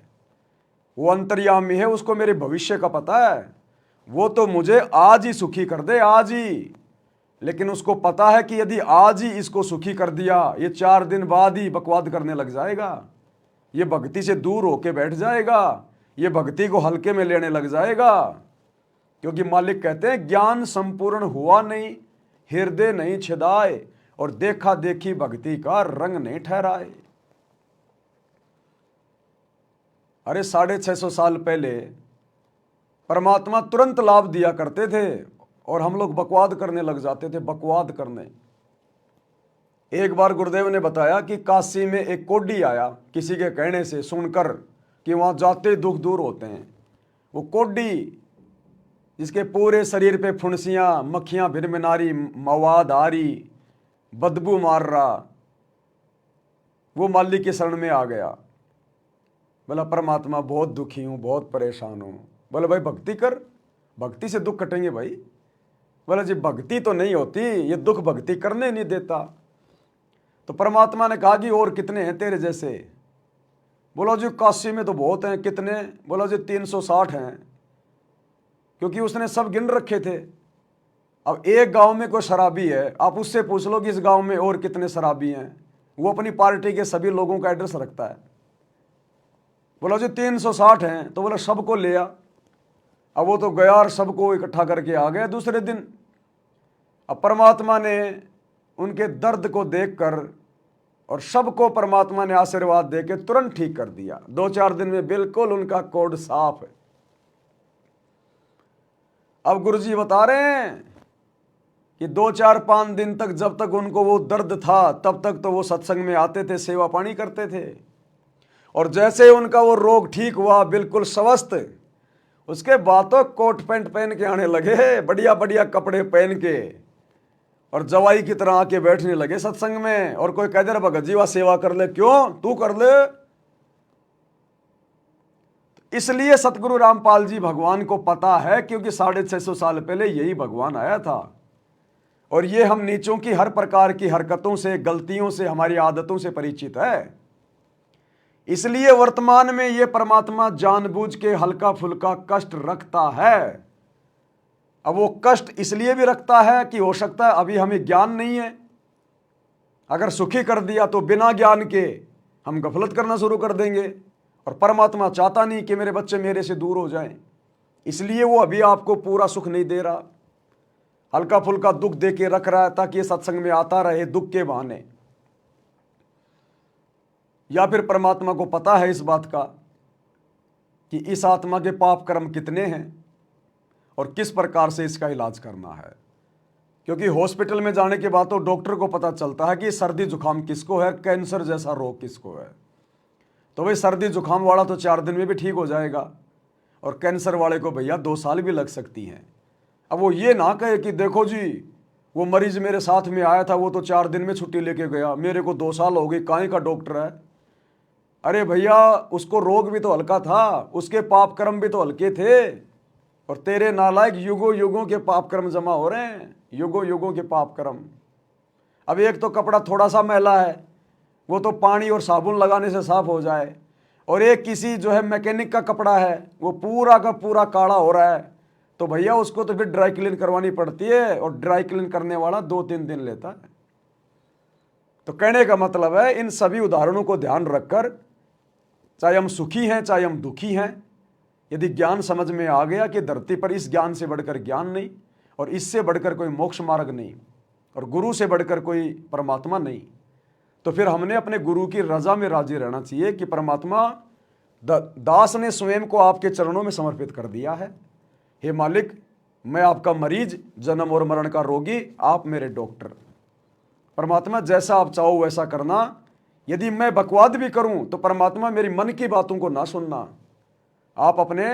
वो अंतर्यामी है, उसको मेरे भविष्य का पता है। वो तो मुझे आज ही सुखी कर दे, आज ही। लेकिन उसको पता है कि यदि आज ही इसको सुखी कर दिया, ये 4 दिन बाद ही बकवाद करने लग जाएगा, ये भक्ति से दूर होके बैठ जाएगा, ये भक्ति को हल्के में लेने लग जाएगा। क्योंकि मालिक कहते हैं ज्ञान संपूर्ण हुआ नहीं, हृदय नहीं छिदाए, और देखा देखी भक्ति का रंग नहीं ठहराए। अरे 650 साल पहले परमात्मा तुरंत लाभ दिया करते थे और हम लोग बकवाद करने लग जाते थे, बकवाद करने। एक बार गुरुदेव ने बताया कि काशी में एक कोडी आया, किसी के कहने से सुनकर कि वहाँ जाते दुख दूर होते हैं। वो कोडी जिसके पूरे शरीर पे फुंसियाँ, मक्खियाँ भिनभिनारी, मवाद आ रही, बदबू मार रहा, वो मालिक की शरण में आ गया। बोला परमात्मा बहुत दुखी हूँ, बहुत परेशान हूँ। बोला भाई भक्ति कर, भक्ति से दुख कटेंगे भाई। बोला जी भक्ति तो नहीं होती, ये दुख भक्ति करने नहीं देता। तो परमात्मा ने कहा कि और कितने हैं तेरे जैसे? बोला जी काशी में तो बहुत हैं। कितने? बोला जी 360 हैं। क्योंकि उसने सब गिन रखे थे। अब एक गांव में कोई शराबी है, आप उससे पूछ लो कि इस गांव में और कितने शराबी हैं। वो अपनी पार्टी के सभी लोगों का एड्रेस रखता है। बोला जी 360 हैं। तो बोला सबको ले आ। अब वो तो गया और सबको इकट्ठा करके आ गया दूसरे दिन। अब परमात्मा ने उनके दर्द को देखकर और सबको परमात्मा ने आशीर्वाद देके तुरंत ठीक कर दिया। 2-4 दिन में बिल्कुल उनका कोड साफ है। अब गुरुजी बता रहे हैं कि 2-4-5 दिन तक जब तक उनको वो दर्द था तब तक तो वो सत्संग में आते थे, सेवा पानी करते थे। और जैसे उनका वो रोग ठीक हुआ, बिल्कुल स्वस्थ, उसके बाद तो कोट पैंट पहन के आने लगे, बढ़िया बढ़िया कपड़े पहन के, और जवाई की तरह आके बैठने लगे सत्संग में। और कोई कह दे रहा भगत जी वह सेवा कर ले, क्यों तू कर ले। इसलिए सतगुरु रामपाल जी भगवान को पता है, क्योंकि 650 साल पहले यही भगवान आया था। और ये हम नीचों की हर प्रकार की हरकतों से, गलतियों से, हमारी आदतों से परिचित है। इसलिए वर्तमान में ये परमात्मा जानबूझ के हल्का फुल्का कष्ट रखता है। अब वो कष्ट इसलिए भी रखता है कि हो सकता है अभी हमें ज्ञान नहीं है। अगर सुखी कर दिया तो बिना ज्ञान के हम गफलत करना शुरू कर देंगे। और परमात्मा चाहता नहीं कि मेरे बच्चे मेरे से दूर हो जाएं, इसलिए वो अभी आपको पूरा सुख नहीं दे रहा, हल्का फुल्का दुख दे के रख रहा है ताकि ये सत्संग में आता रहे दुख के बहाने। या फिर परमात्मा को पता है इस बात का कि इस आत्मा के पाप कर्म कितने हैं और किस प्रकार से इसका इलाज करना है। क्योंकि हॉस्पिटल में जाने के बाद तो डॉक्टर को पता चलता है कि सर्दी जुकाम किसको है, कैंसर जैसा रोग किसको है। तो भाई सर्दी जुकाम वाला तो 4 दिन में भी ठीक हो जाएगा, और कैंसर वाले को भैया 2 साल भी लग सकती हैं। अब वो ये ना कहे कि देखो जी वो मरीज मेरे साथ में आया था, वो तो 4 दिन में छुट्टी लेके गया, मेरे को 2 साल हो गए, काहे का डॉक्टर है। अरे भैया उसको रोग भी तो हल्का था, उसके पाप कर्म भी तो हल्के थे, और तेरे नालायक युगों युगों के पाप कर्म जमा हो रहे हैं, युगों युगों के पाप कर्म। अब एक तो कपड़ा थोड़ा सा मैला है, वो तो पानी और साबुन लगाने से साफ हो जाए, और एक किसी जो है मैकेनिक का कपड़ा है वो पूरा का पूरा काला हो रहा है, तो भैया उसको तो फिर ड्राई क्लीन करवानी पड़ती है, और ड्राई क्लीन करने वाला 2-3 दिन लेता है। तो कहने का मतलब है इन सभी उदाहरणों को ध्यान रखकर, चाहे हम सुखी हैं चाहे हम दुखी हैं, यदि ज्ञान समझ में आ गया कि धरती पर इस ज्ञान से बढ़कर ज्ञान नहीं और इससे बढ़कर कोई मोक्ष मार्ग नहीं, और गुरु से बढ़कर कोई परमात्मा नहीं। तो फिर हमने अपने गुरु की रजा में राजी रहना चाहिए कि परमात्मा दास ने स्वयं को आपके चरणों में समर्पित कर दिया है। हे मालिक, मैं आपका मरीज, जन्म और मरण का रोगी, आप मेरे डॉक्टर। परमात्मा जैसा आप चाहो वैसा करना। यदि मैं बकवाद भी करूं तो परमात्मा मेरी मन की बातों को ना सुनना। आप अपने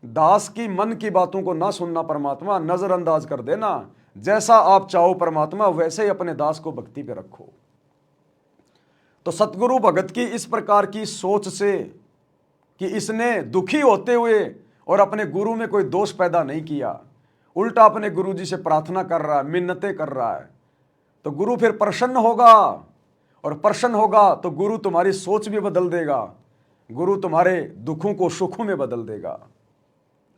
दास की मन की बातों को ना सुनना परमात्मा, नजरअंदाज कर देना। जैसा आप चाहो परमात्मा वैसे ही अपने दास को भक्ति पे रखो। तो सतगुरु भगत की इस प्रकार की सोच से कि इसने दुखी होते हुए और अपने गुरु में कोई दोष पैदा नहीं किया, उल्टा अपने गुरु जी से प्रार्थना कर रहा है, मिन्नतें कर रहा है, तो गुरु फिर प्रसन्न होगा। और प्रसन्न होगा तो गुरु तुम्हारी सोच भी बदल देगा, गुरु तुम्हारे दुखों को सुखों में बदल देगा।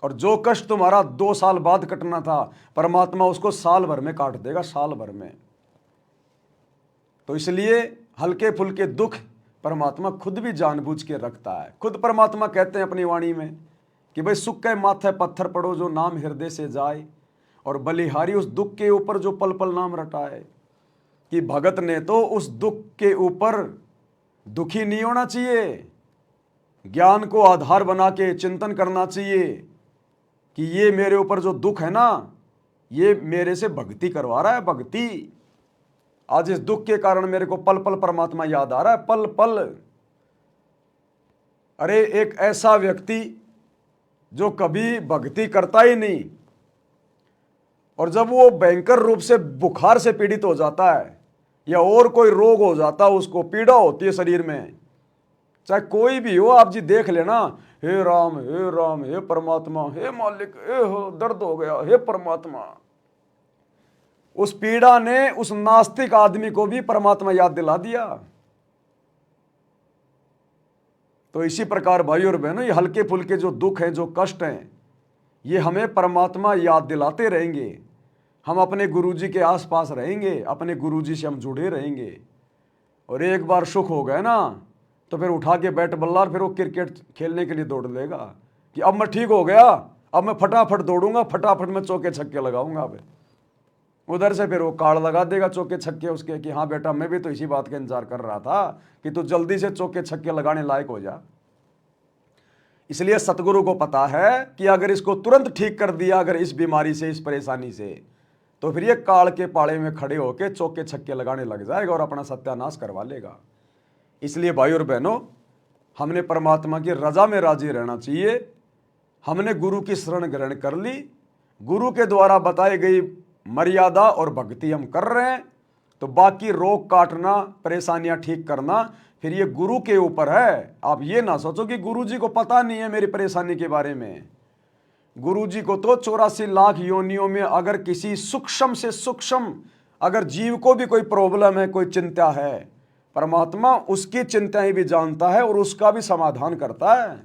और जो कष्ट तुम्हारा 2 साल बाद कटना था, परमात्मा उसको साल भर में काट देगा, साल भर में। तो इसलिए हल्के फुल्के दुख परमात्मा खुद भी जानबूझ के रखता है। खुद परमात्मा कहते हैं अपनी वाणी में कि भाई सुख के माथे पत्थर पड़ो जो नाम हृदय से जाए, और बलिहारी उस दुख के ऊपर जो पल पल नाम रटाए। कि भगत ने तो उस दुख के ऊपर दुखी नहीं होना चाहिए, ज्ञान को आधार बना के चिंतन करना चाहिए कि ये मेरे ऊपर जो दुख है ना, ये मेरे से भक्ति करवा रहा है, भक्ति। आज इस दुख के कारण मेरे को पल पल परमात्मा याद आ रहा है, पल पल। अरे एक ऐसा व्यक्ति जो कभी भक्ति करता ही नहीं, और जब वो भयंकर रूप से बुखार से पीड़ित हो जाता है या और कोई रोग हो जाता है, उसको पीड़ा होती है शरीर में, चाहे कोई भी हो, आप जी देख लेना, हे राम हे राम, हे परमात्मा, हे मालिक, हे हो दर्द हो गया, हे परमात्मा। उस पीड़ा ने उस नास्तिक आदमी को भी परमात्मा याद दिला दिया। तो इसी प्रकार भाई और बहनों, ये हल्के फुल्के जो दुख हैं, जो कष्ट हैं, ये हमें परमात्मा याद दिलाते रहेंगे। हम अपने गुरुजी के आसपास रहेंगे, अपने गुरुजी से हम जुड़े रहेंगे। और एक बार सुख हो गए ना, तो फिर उठा के बैट बल्ला, फिर वो क्रिकेट खेलने के लिए दौड़ लेगा कि अब मैं ठीक हो गया, अब मैं फटाफट दौड़ूंगा, फटाफट मैं चौके छक्के लगाऊंगा। अब उधर से फिर वो कार्ड लगा देगा चौके छक्के उसके कि हाँ बेटा, मैं भी तो इसी बात का इंतजार कर रहा था कि तू जल्दी से चौके छक्के लगाने लायक हो जा। इसलिए सतगुरु को पता है कि अगर इसको तुरंत ठीक कर दिया, अगर इस बीमारी से, इस परेशानी से, तो फिर ये काल के पाड़े में खड़े होकर चौके छक्के लगाने लग जाएगा और अपना सत्यानाश करवा लेगा। इसलिए भाई और बहनों, हमने परमात्मा की रजा में राजी रहना चाहिए। हमने गुरु की शरण ग्रहण कर ली, गुरु के द्वारा बताई गई मर्यादा और भक्ति हम कर रहे हैं, तो बाकी रोग काटना, परेशानियां ठीक करना, फिर ये गुरु के ऊपर है। आप ये ना सोचो कि गुरु जी को पता नहीं है मेरी परेशानी के बारे में। गुरु जी को तो 84 लाख योनियों में अगर किसी सूक्ष्म से सूक्ष्म अगर जीव को भी कोई प्रॉब्लम है, कोई चिंता है, परमात्मा उसकी चिंताएं भी जानता है और उसका भी समाधान करता है।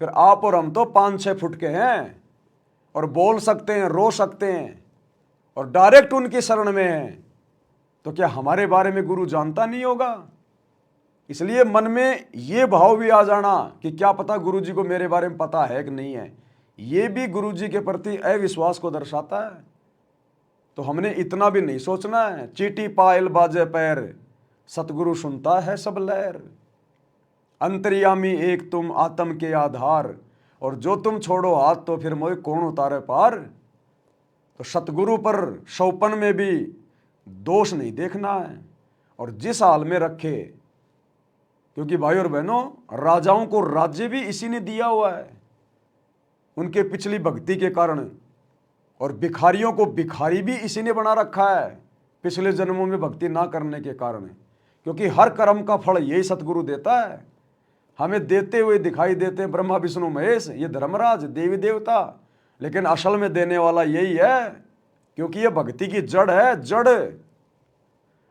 फिर आप और हम तो 5-6 फुट के हैं और बोल सकते हैं, रो सकते हैं और डायरेक्ट उनकी शरण में हैं, तो क्या हमारे बारे में गुरु जानता नहीं होगा? इसलिए मन में ये भाव भी आ जाना कि क्या पता गुरु जी को मेरे बारे में पता है कि नहीं है, ये भी गुरु जी के प्रति अविश्वास को दर्शाता है। तो हमने इतना भी नहीं सोचना है, चीटी पायल बाजे पैर, सतगुरु सुनता है सब लहर। अंतर्यामी एक तुम आत्म के आधार, और जो तुम छोड़ो हाथ तो फिर मोह कौन उतारे पार। तो सतगुरु पर शौपन में भी दोष नहीं देखना है, और जिस हाल में रखे, क्योंकि भाई और बहनों, राजाओं को राज्य भी इसी ने दिया हुआ है उनके पिछली भक्ति के कारण, और भिखारियों को भिखारी भी इसी ने बना रखा है पिछले जन्मों में भक्ति ना करने के कारण। क्योंकि हर कर्म का फल यही सतगुरु देता है, हमें देते हुए दिखाई देते हैं ब्रह्मा विष्णु महेश, ये धर्मराज देवी देवता, लेकिन असल में देने वाला यही है, क्योंकि ये भक्ति की जड़ है, जड़।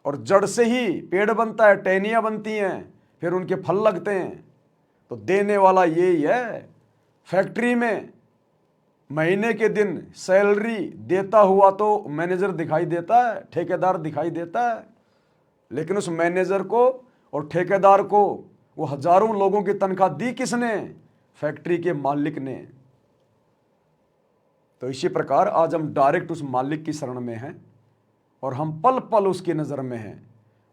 और जड़ से ही पेड़ बनता है, टहनियाँ बनती हैं, फिर उनके फल लगते हैं। तो देने वाला यही है। फैक्ट्री में महीने के दिन सैलरी देता हुआ तो मैनेजर दिखाई देता है, ठेकेदार दिखाई देता है, लेकिन उस मैनेजर को और ठेकेदार को वो हजारों लोगों की तनख्वाह दी किसने? फैक्ट्री के मालिक ने। तो इसी प्रकार आज हम डायरेक्ट उस मालिक की शरण में हैं। और हम पल पल उसकी नज़र में हैं।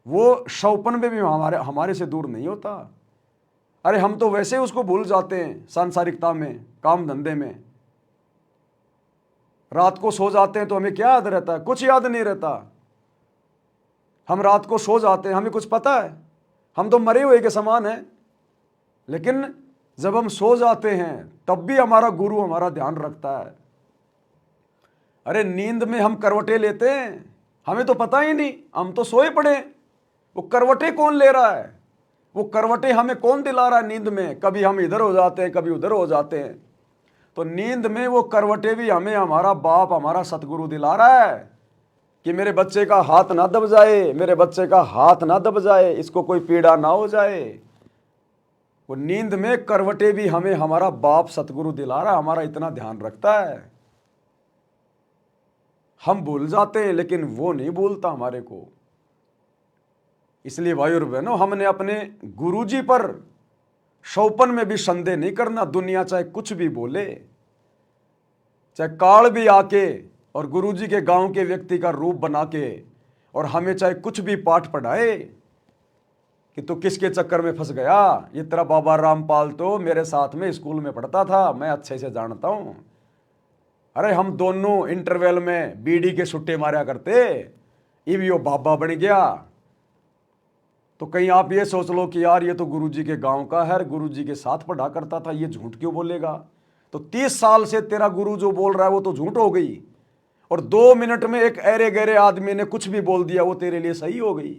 वो शौपन में भी हमारे से दूर नहीं होता। अरे हम तो वैसे उसको भूल जाते हैं सांसारिकता में, काम धंधे में। रात को सो जाते हैं तो हमें क्या याद रहता है? कुछ याद नहीं रहता। हम रात को सो जाते हैं, हमें कुछ पता है? हम तो मरे हुए के समान हैं। लेकिन जब हम सो जाते हैं तब भी हमारा गुरु हमारा ध्यान रखता है। अरे नींद में हम करवटें लेते हैं, हमें तो पता ही नहीं, हम तो सोए पड़े। वो करवटें कौन ले रहा है? वो करवटें हमें कौन दिला रहा है नींद में? कभी हम इधर हो जाते हैं, कभी उधर हो जाते हैं। तो नींद में वो करवटें भी हमें हमारा बाप, हमारा सतगुरु दिला रहा है कि मेरे बच्चे का हाथ ना दब जाए, मेरे बच्चे का हाथ ना दब जाए, इसको कोई पीड़ा ना हो जाए। वो नींद में करवटें भी हमें हमारा बाप सतगुरु दिला रहा है, हमारा इतना ध्यान रखता है। हम भूल जाते हैं लेकिन वो नहीं भूलता हमारे को। इसलिए भाई और बहनों, हमने अपने गुरुजी पर शौपन में भी संदेह नहीं करना। दुनिया चाहे कुछ भी बोले, चाहे काल भी आके और गुरुजी के गांव के व्यक्ति का रूप बना के और हमें चाहे कुछ भी पाठ पढ़ाए कि तू किसके चक्कर में फंस गया, ये तेरा बाबा रामपाल तो मेरे साथ में स्कूल में पढ़ता था, मैं अच्छे से जानता हूं। अरे हम दोनों इंटरवल में बीड़ी के सुट्टे मारा करते, ये वो बाबा बन गया। तो कहीं आप ये सोच लो कि यार ये तो गुरुजी के गांव का है, गुरुजी के साथ पढ़ा करता था, ये झूठ क्यों बोलेगा? तो 30 साल से तेरा गुरु जो बोल रहा है वो तो झूठ हो गई, और 2 मिनट में एक ऐरे गहरे आदमी ने कुछ भी बोल दिया वो तेरे लिए सही हो गई।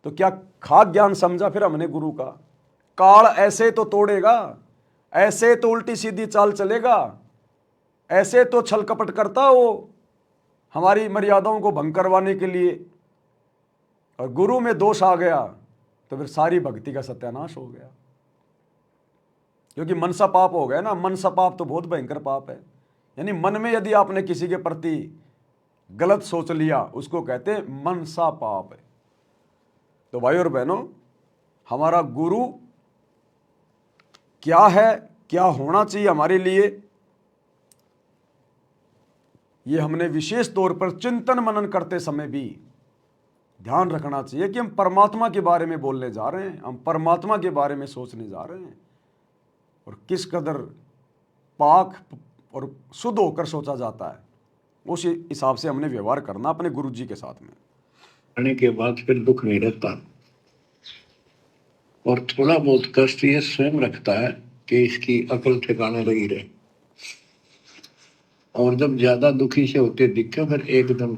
तो क्या खाक ज्ञान समझा फिर हमने गुरु का? काल ऐसे तो तोड़ेगा, ऐसे तो उल्टी सीधी चाल चलेगा, ऐसे तो छल कपट करता हो हमारी मर्यादाओं को भंग करवाने के लिए। और गुरु में दोष आ गया तो फिर सारी भक्ति का सत्यानाश हो गया, क्योंकि मनसा पाप हो गया ना। मनसा पाप तो बहुत भयंकर पाप है। यानी मन में यदि आपने किसी के प्रति गलत सोच लिया, उसको कहते हैं मनसा पाप है। तो भाई और बहनों, हमारा गुरु क्या है, क्या होना चाहिए हमारे लिए, ये हमने विशेष तौर पर चिंतन मनन करते समय भी ध्यान रखना चाहिए कि हम परमात्मा के बारे में बोलने जा रहे हैं, हम परमात्मा के बारे में सोचने जा रहे हैं, और किस कदर पाक और शुद्ध होकर सोचा जाता है, उस हिसाब से हमने व्यवहार करना अपने गुरु जी के साथ में। आने के बाद फिर दुख नहीं रहता, और थोड़ा बहुत कष्ट ये स्वयं रखता है कि इसकी अकल ठिकाने लगी रहे। और जब ज्यादा दुखी से होते दिखे फिर एकदम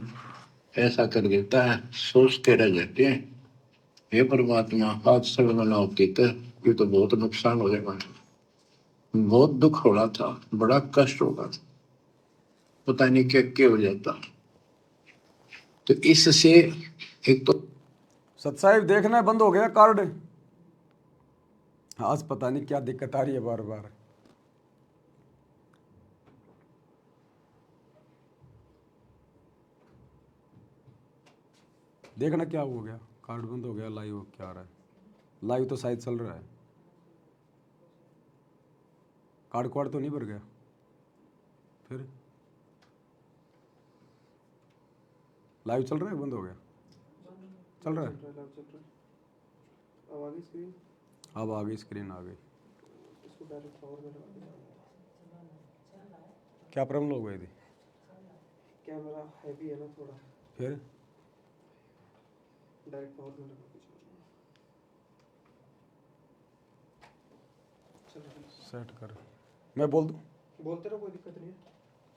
ऐसा कर देता है, सोचते रह जाते हैं, हे परमात्मा हाथ सगन ना होती तो ये तो बहुत नुकसान हो जाएगा, बहुत दुख हो रहा था, बड़ा कष्ट होगा था, पता नहीं क्या हो जाता। तो इससे एक तो सत्साहिब देखना बंद हो गया कार्ड, आज पता नहीं क्या दिक्कत आ रही है बार बार। देखना क्या हो गया, कार्ड बंद हो गया, लाइव क्या आ रहा है? लाइव तो शायद चल रहा है, कार्ड क्वाड तो नहीं भर गया? फिर लाइव चल रहा है, बंद हो गया? चल रहा है। अब आगे स्क्रीन, अब आ गई स्क्रीन, आ गई। इसको डायरेक्ट पावर में लगा दिया। क्या प्रॉब्लम हो गई थी? कैमरा हैवी है ना थोड़ा, फिर डायरेक्ट पावर में लगा दीजिए। चलो सेट कर, मैं बोल दूँ? बोलते रहो, कोई दिक्कत नहीं है।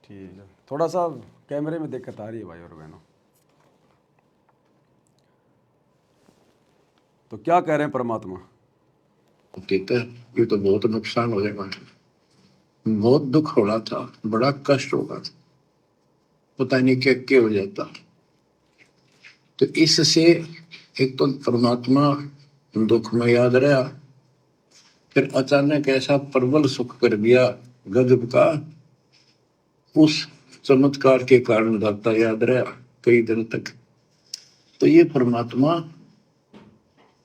ठीक है, थोड़ा सा कैमरे में दिक्कत आ रही है भाई और बहनों। तो क्या कह रहे हैं परमात्मा? कहते ये तो बहुत नुकसान हो जाएगा, बहुत दुख हो रहा था, बड़ा कष्ट होगा था, पता नहीं क्या हो जाता। तो इससे एक तो परमात्मा दुख में याद रहा, फिर अचानक ऐसा प्रबल सुख कर दिया गजब का, उस चमत्कार के कारण दाता याद रहा कई दिन तक। तो ये परमात्मा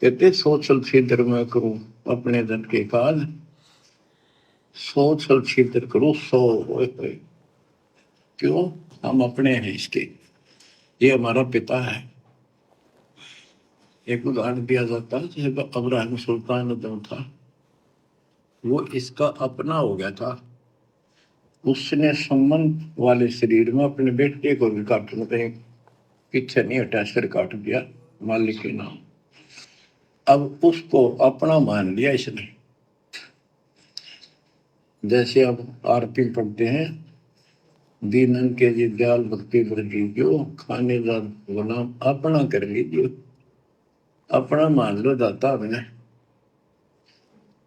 कहते सोचल छिद्र में करूं अपने धन के काज, सोचल छिद्र करूं 100 होए। क्यों? हम अपने हैं इसके, ये हमारा पिता है। एक उदाहरण दिया जाता है, जैसे अब्राहम सुल्तान जो था वो इसका अपना हो गया था, उसने संबंध वाले शरीर में अपने बेटे को भी काटने पे पीछे नहीं हटा, सिर काट दिया मालिक के नाम। अब उसको अपना मान लिया इसने। जैसे अब आरती पढ़ते हैं, दीनन के जी दयाल भक्ति कर लीजिए, खाने का गुलाम अपना कर लीजिए। अपना मान लो दाता, हमने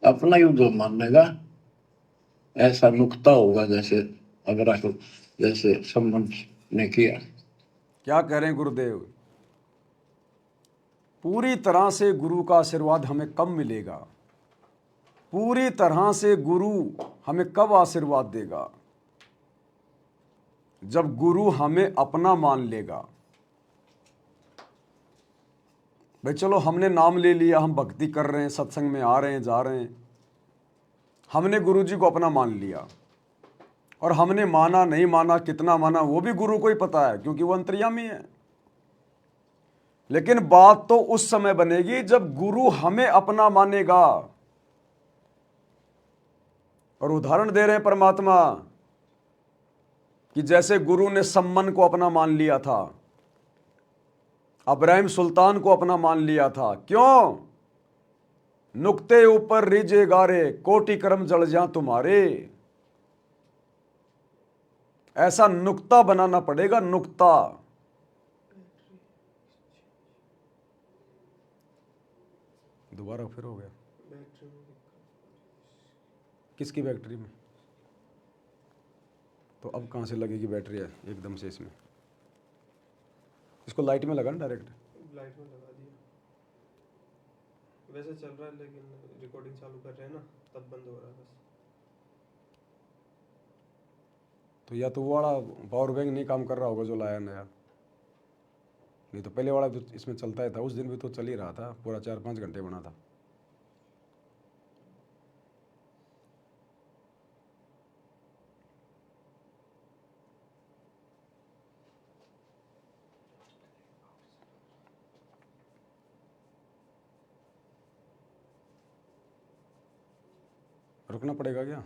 अपना ही जो मानेगा ऐसा नुक्ता होगा, जैसे अगर जैसे संबंध ने किया। क्या कह रहे हैं गुरुदेव? पूरी तरह से गुरु का आशीर्वाद हमें कब मिलेगा? पूरी तरह से गुरु हमें कब आशीर्वाद देगा? जब गुरु हमें अपना मान लेगा। भाई चलो, हमने नाम ले लिया, हम भक्ति कर रहे हैं, सत्संग में आ रहे हैं, जा रहे हैं, हमने गुरु जी को अपना मान लिया, और हमने माना नहीं माना, कितना माना, वो भी गुरु को ही पता है, क्योंकि वो अंतर्यामी है। लेकिन बात तो उस समय बनेगी जब गुरु हमें अपना मानेगा। और उदाहरण दे रहे हैं परमात्मा कि जैसे गुरु ने सम्मन को अपना मान लिया था, अब्राहिम सुल्तान को अपना मान लिया था। क्यों? नुक्ते ऊपर रिजे गारे, कोटि कर्म जल जा तुम्हारे। ऐसा नुक्ता बनाना पड़ेगा, नुक्ता। दोबारा फिर हो गया। किसकी बैटरी में? तो अब कहां से लगेगी बैटरी है एकदम से इसमें? इसको लाइट में लगा ना, डायरेक्ट लाइट में लगा दिया। वैसे चल रहा है, लेकिन रिकॉर्डिंग चालू कर रहे हैं ना, तब बंद हो रहा है बस। तो या तो वो वाला पावर बैंक नहीं काम कर रहा होगा जो लाया नया, नहीं तो पहले वाला तो इसमें चलता ही था। उस दिन भी तो चल ही रहा था, पूरा 4-5 घंटे बना था। रुकना पड़ेगा क्या?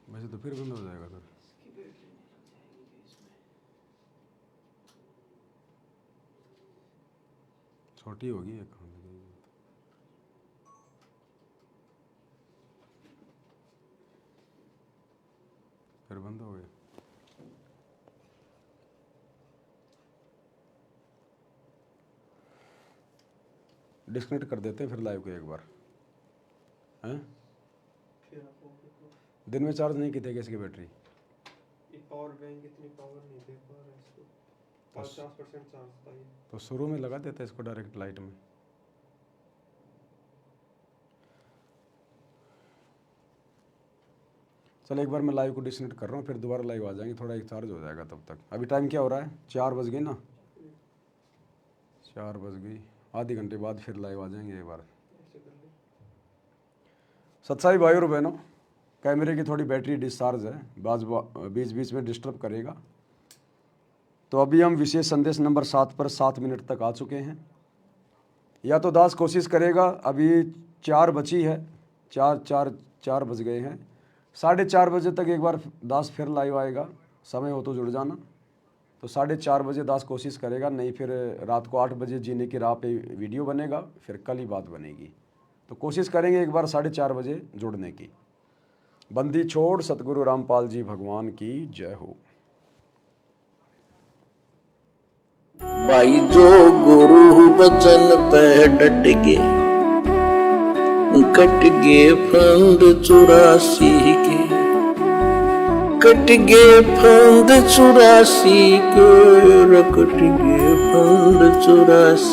वैसे तो फिर बंद हो जाएगा सर। छोटी होगी एक, फिर बंद हो गया। डिस्कनेक्ट कर देते हैं फिर लाइव को एक बार, हैं? दिन में चार्ज नहीं की थी इसकी बैटरी? ये पावर बैंक इतनी पावर नहीं दे पा रहा इसको, 50% चार्ज था ये। तो शुरू में लगा देते इसको डायरेक्ट लाइट में। चलो एक बार मैं लाइव को डिस्कनेक्ट कर रहा हूँ, फिर दोबारा लाइव आ जाएंगे, थोड़ा एक चार्ज हो जाएगा तब तक। अभी टाइम क्या हो रहा है? 4 बज गई ना, 4 बज गई। आधे घंटे बाद फिर लाइव आ जाएंगे एक बार। सत्साई भाइयों और बहनों, कैमरे की थोड़ी बैटरी डिस्चार्ज है, बीच बीच में डिस्टर्ब करेगा। तो अभी हम विशेष संदेश नंबर 7 पर 7 मिनट तक आ चुके हैं। या तो दास कोशिश करेगा, अभी 4 बची है, 4 बज गए हैं, 4:30 बजे तक एक बार दास फिर लाइव आएगा। समय हो तो जुड़ जाना। तो 4:30 बजे दास कोशिश करेगा, नहीं फिर रात को 8 बजे जीने की राह पे वीडियो बनेगा, फिर कल ही बात बनेगी। तो कोशिश करेंगे एक बार 4:30 बजे जुड़ने की। बंदी छोड़ सतगुरु रामपाल जी भगवान की जय हो। भाई जो गुरु बचन पे डट के, कट गए फंद 84 के, कट गए फंद 84 के, कट गए फंद 84।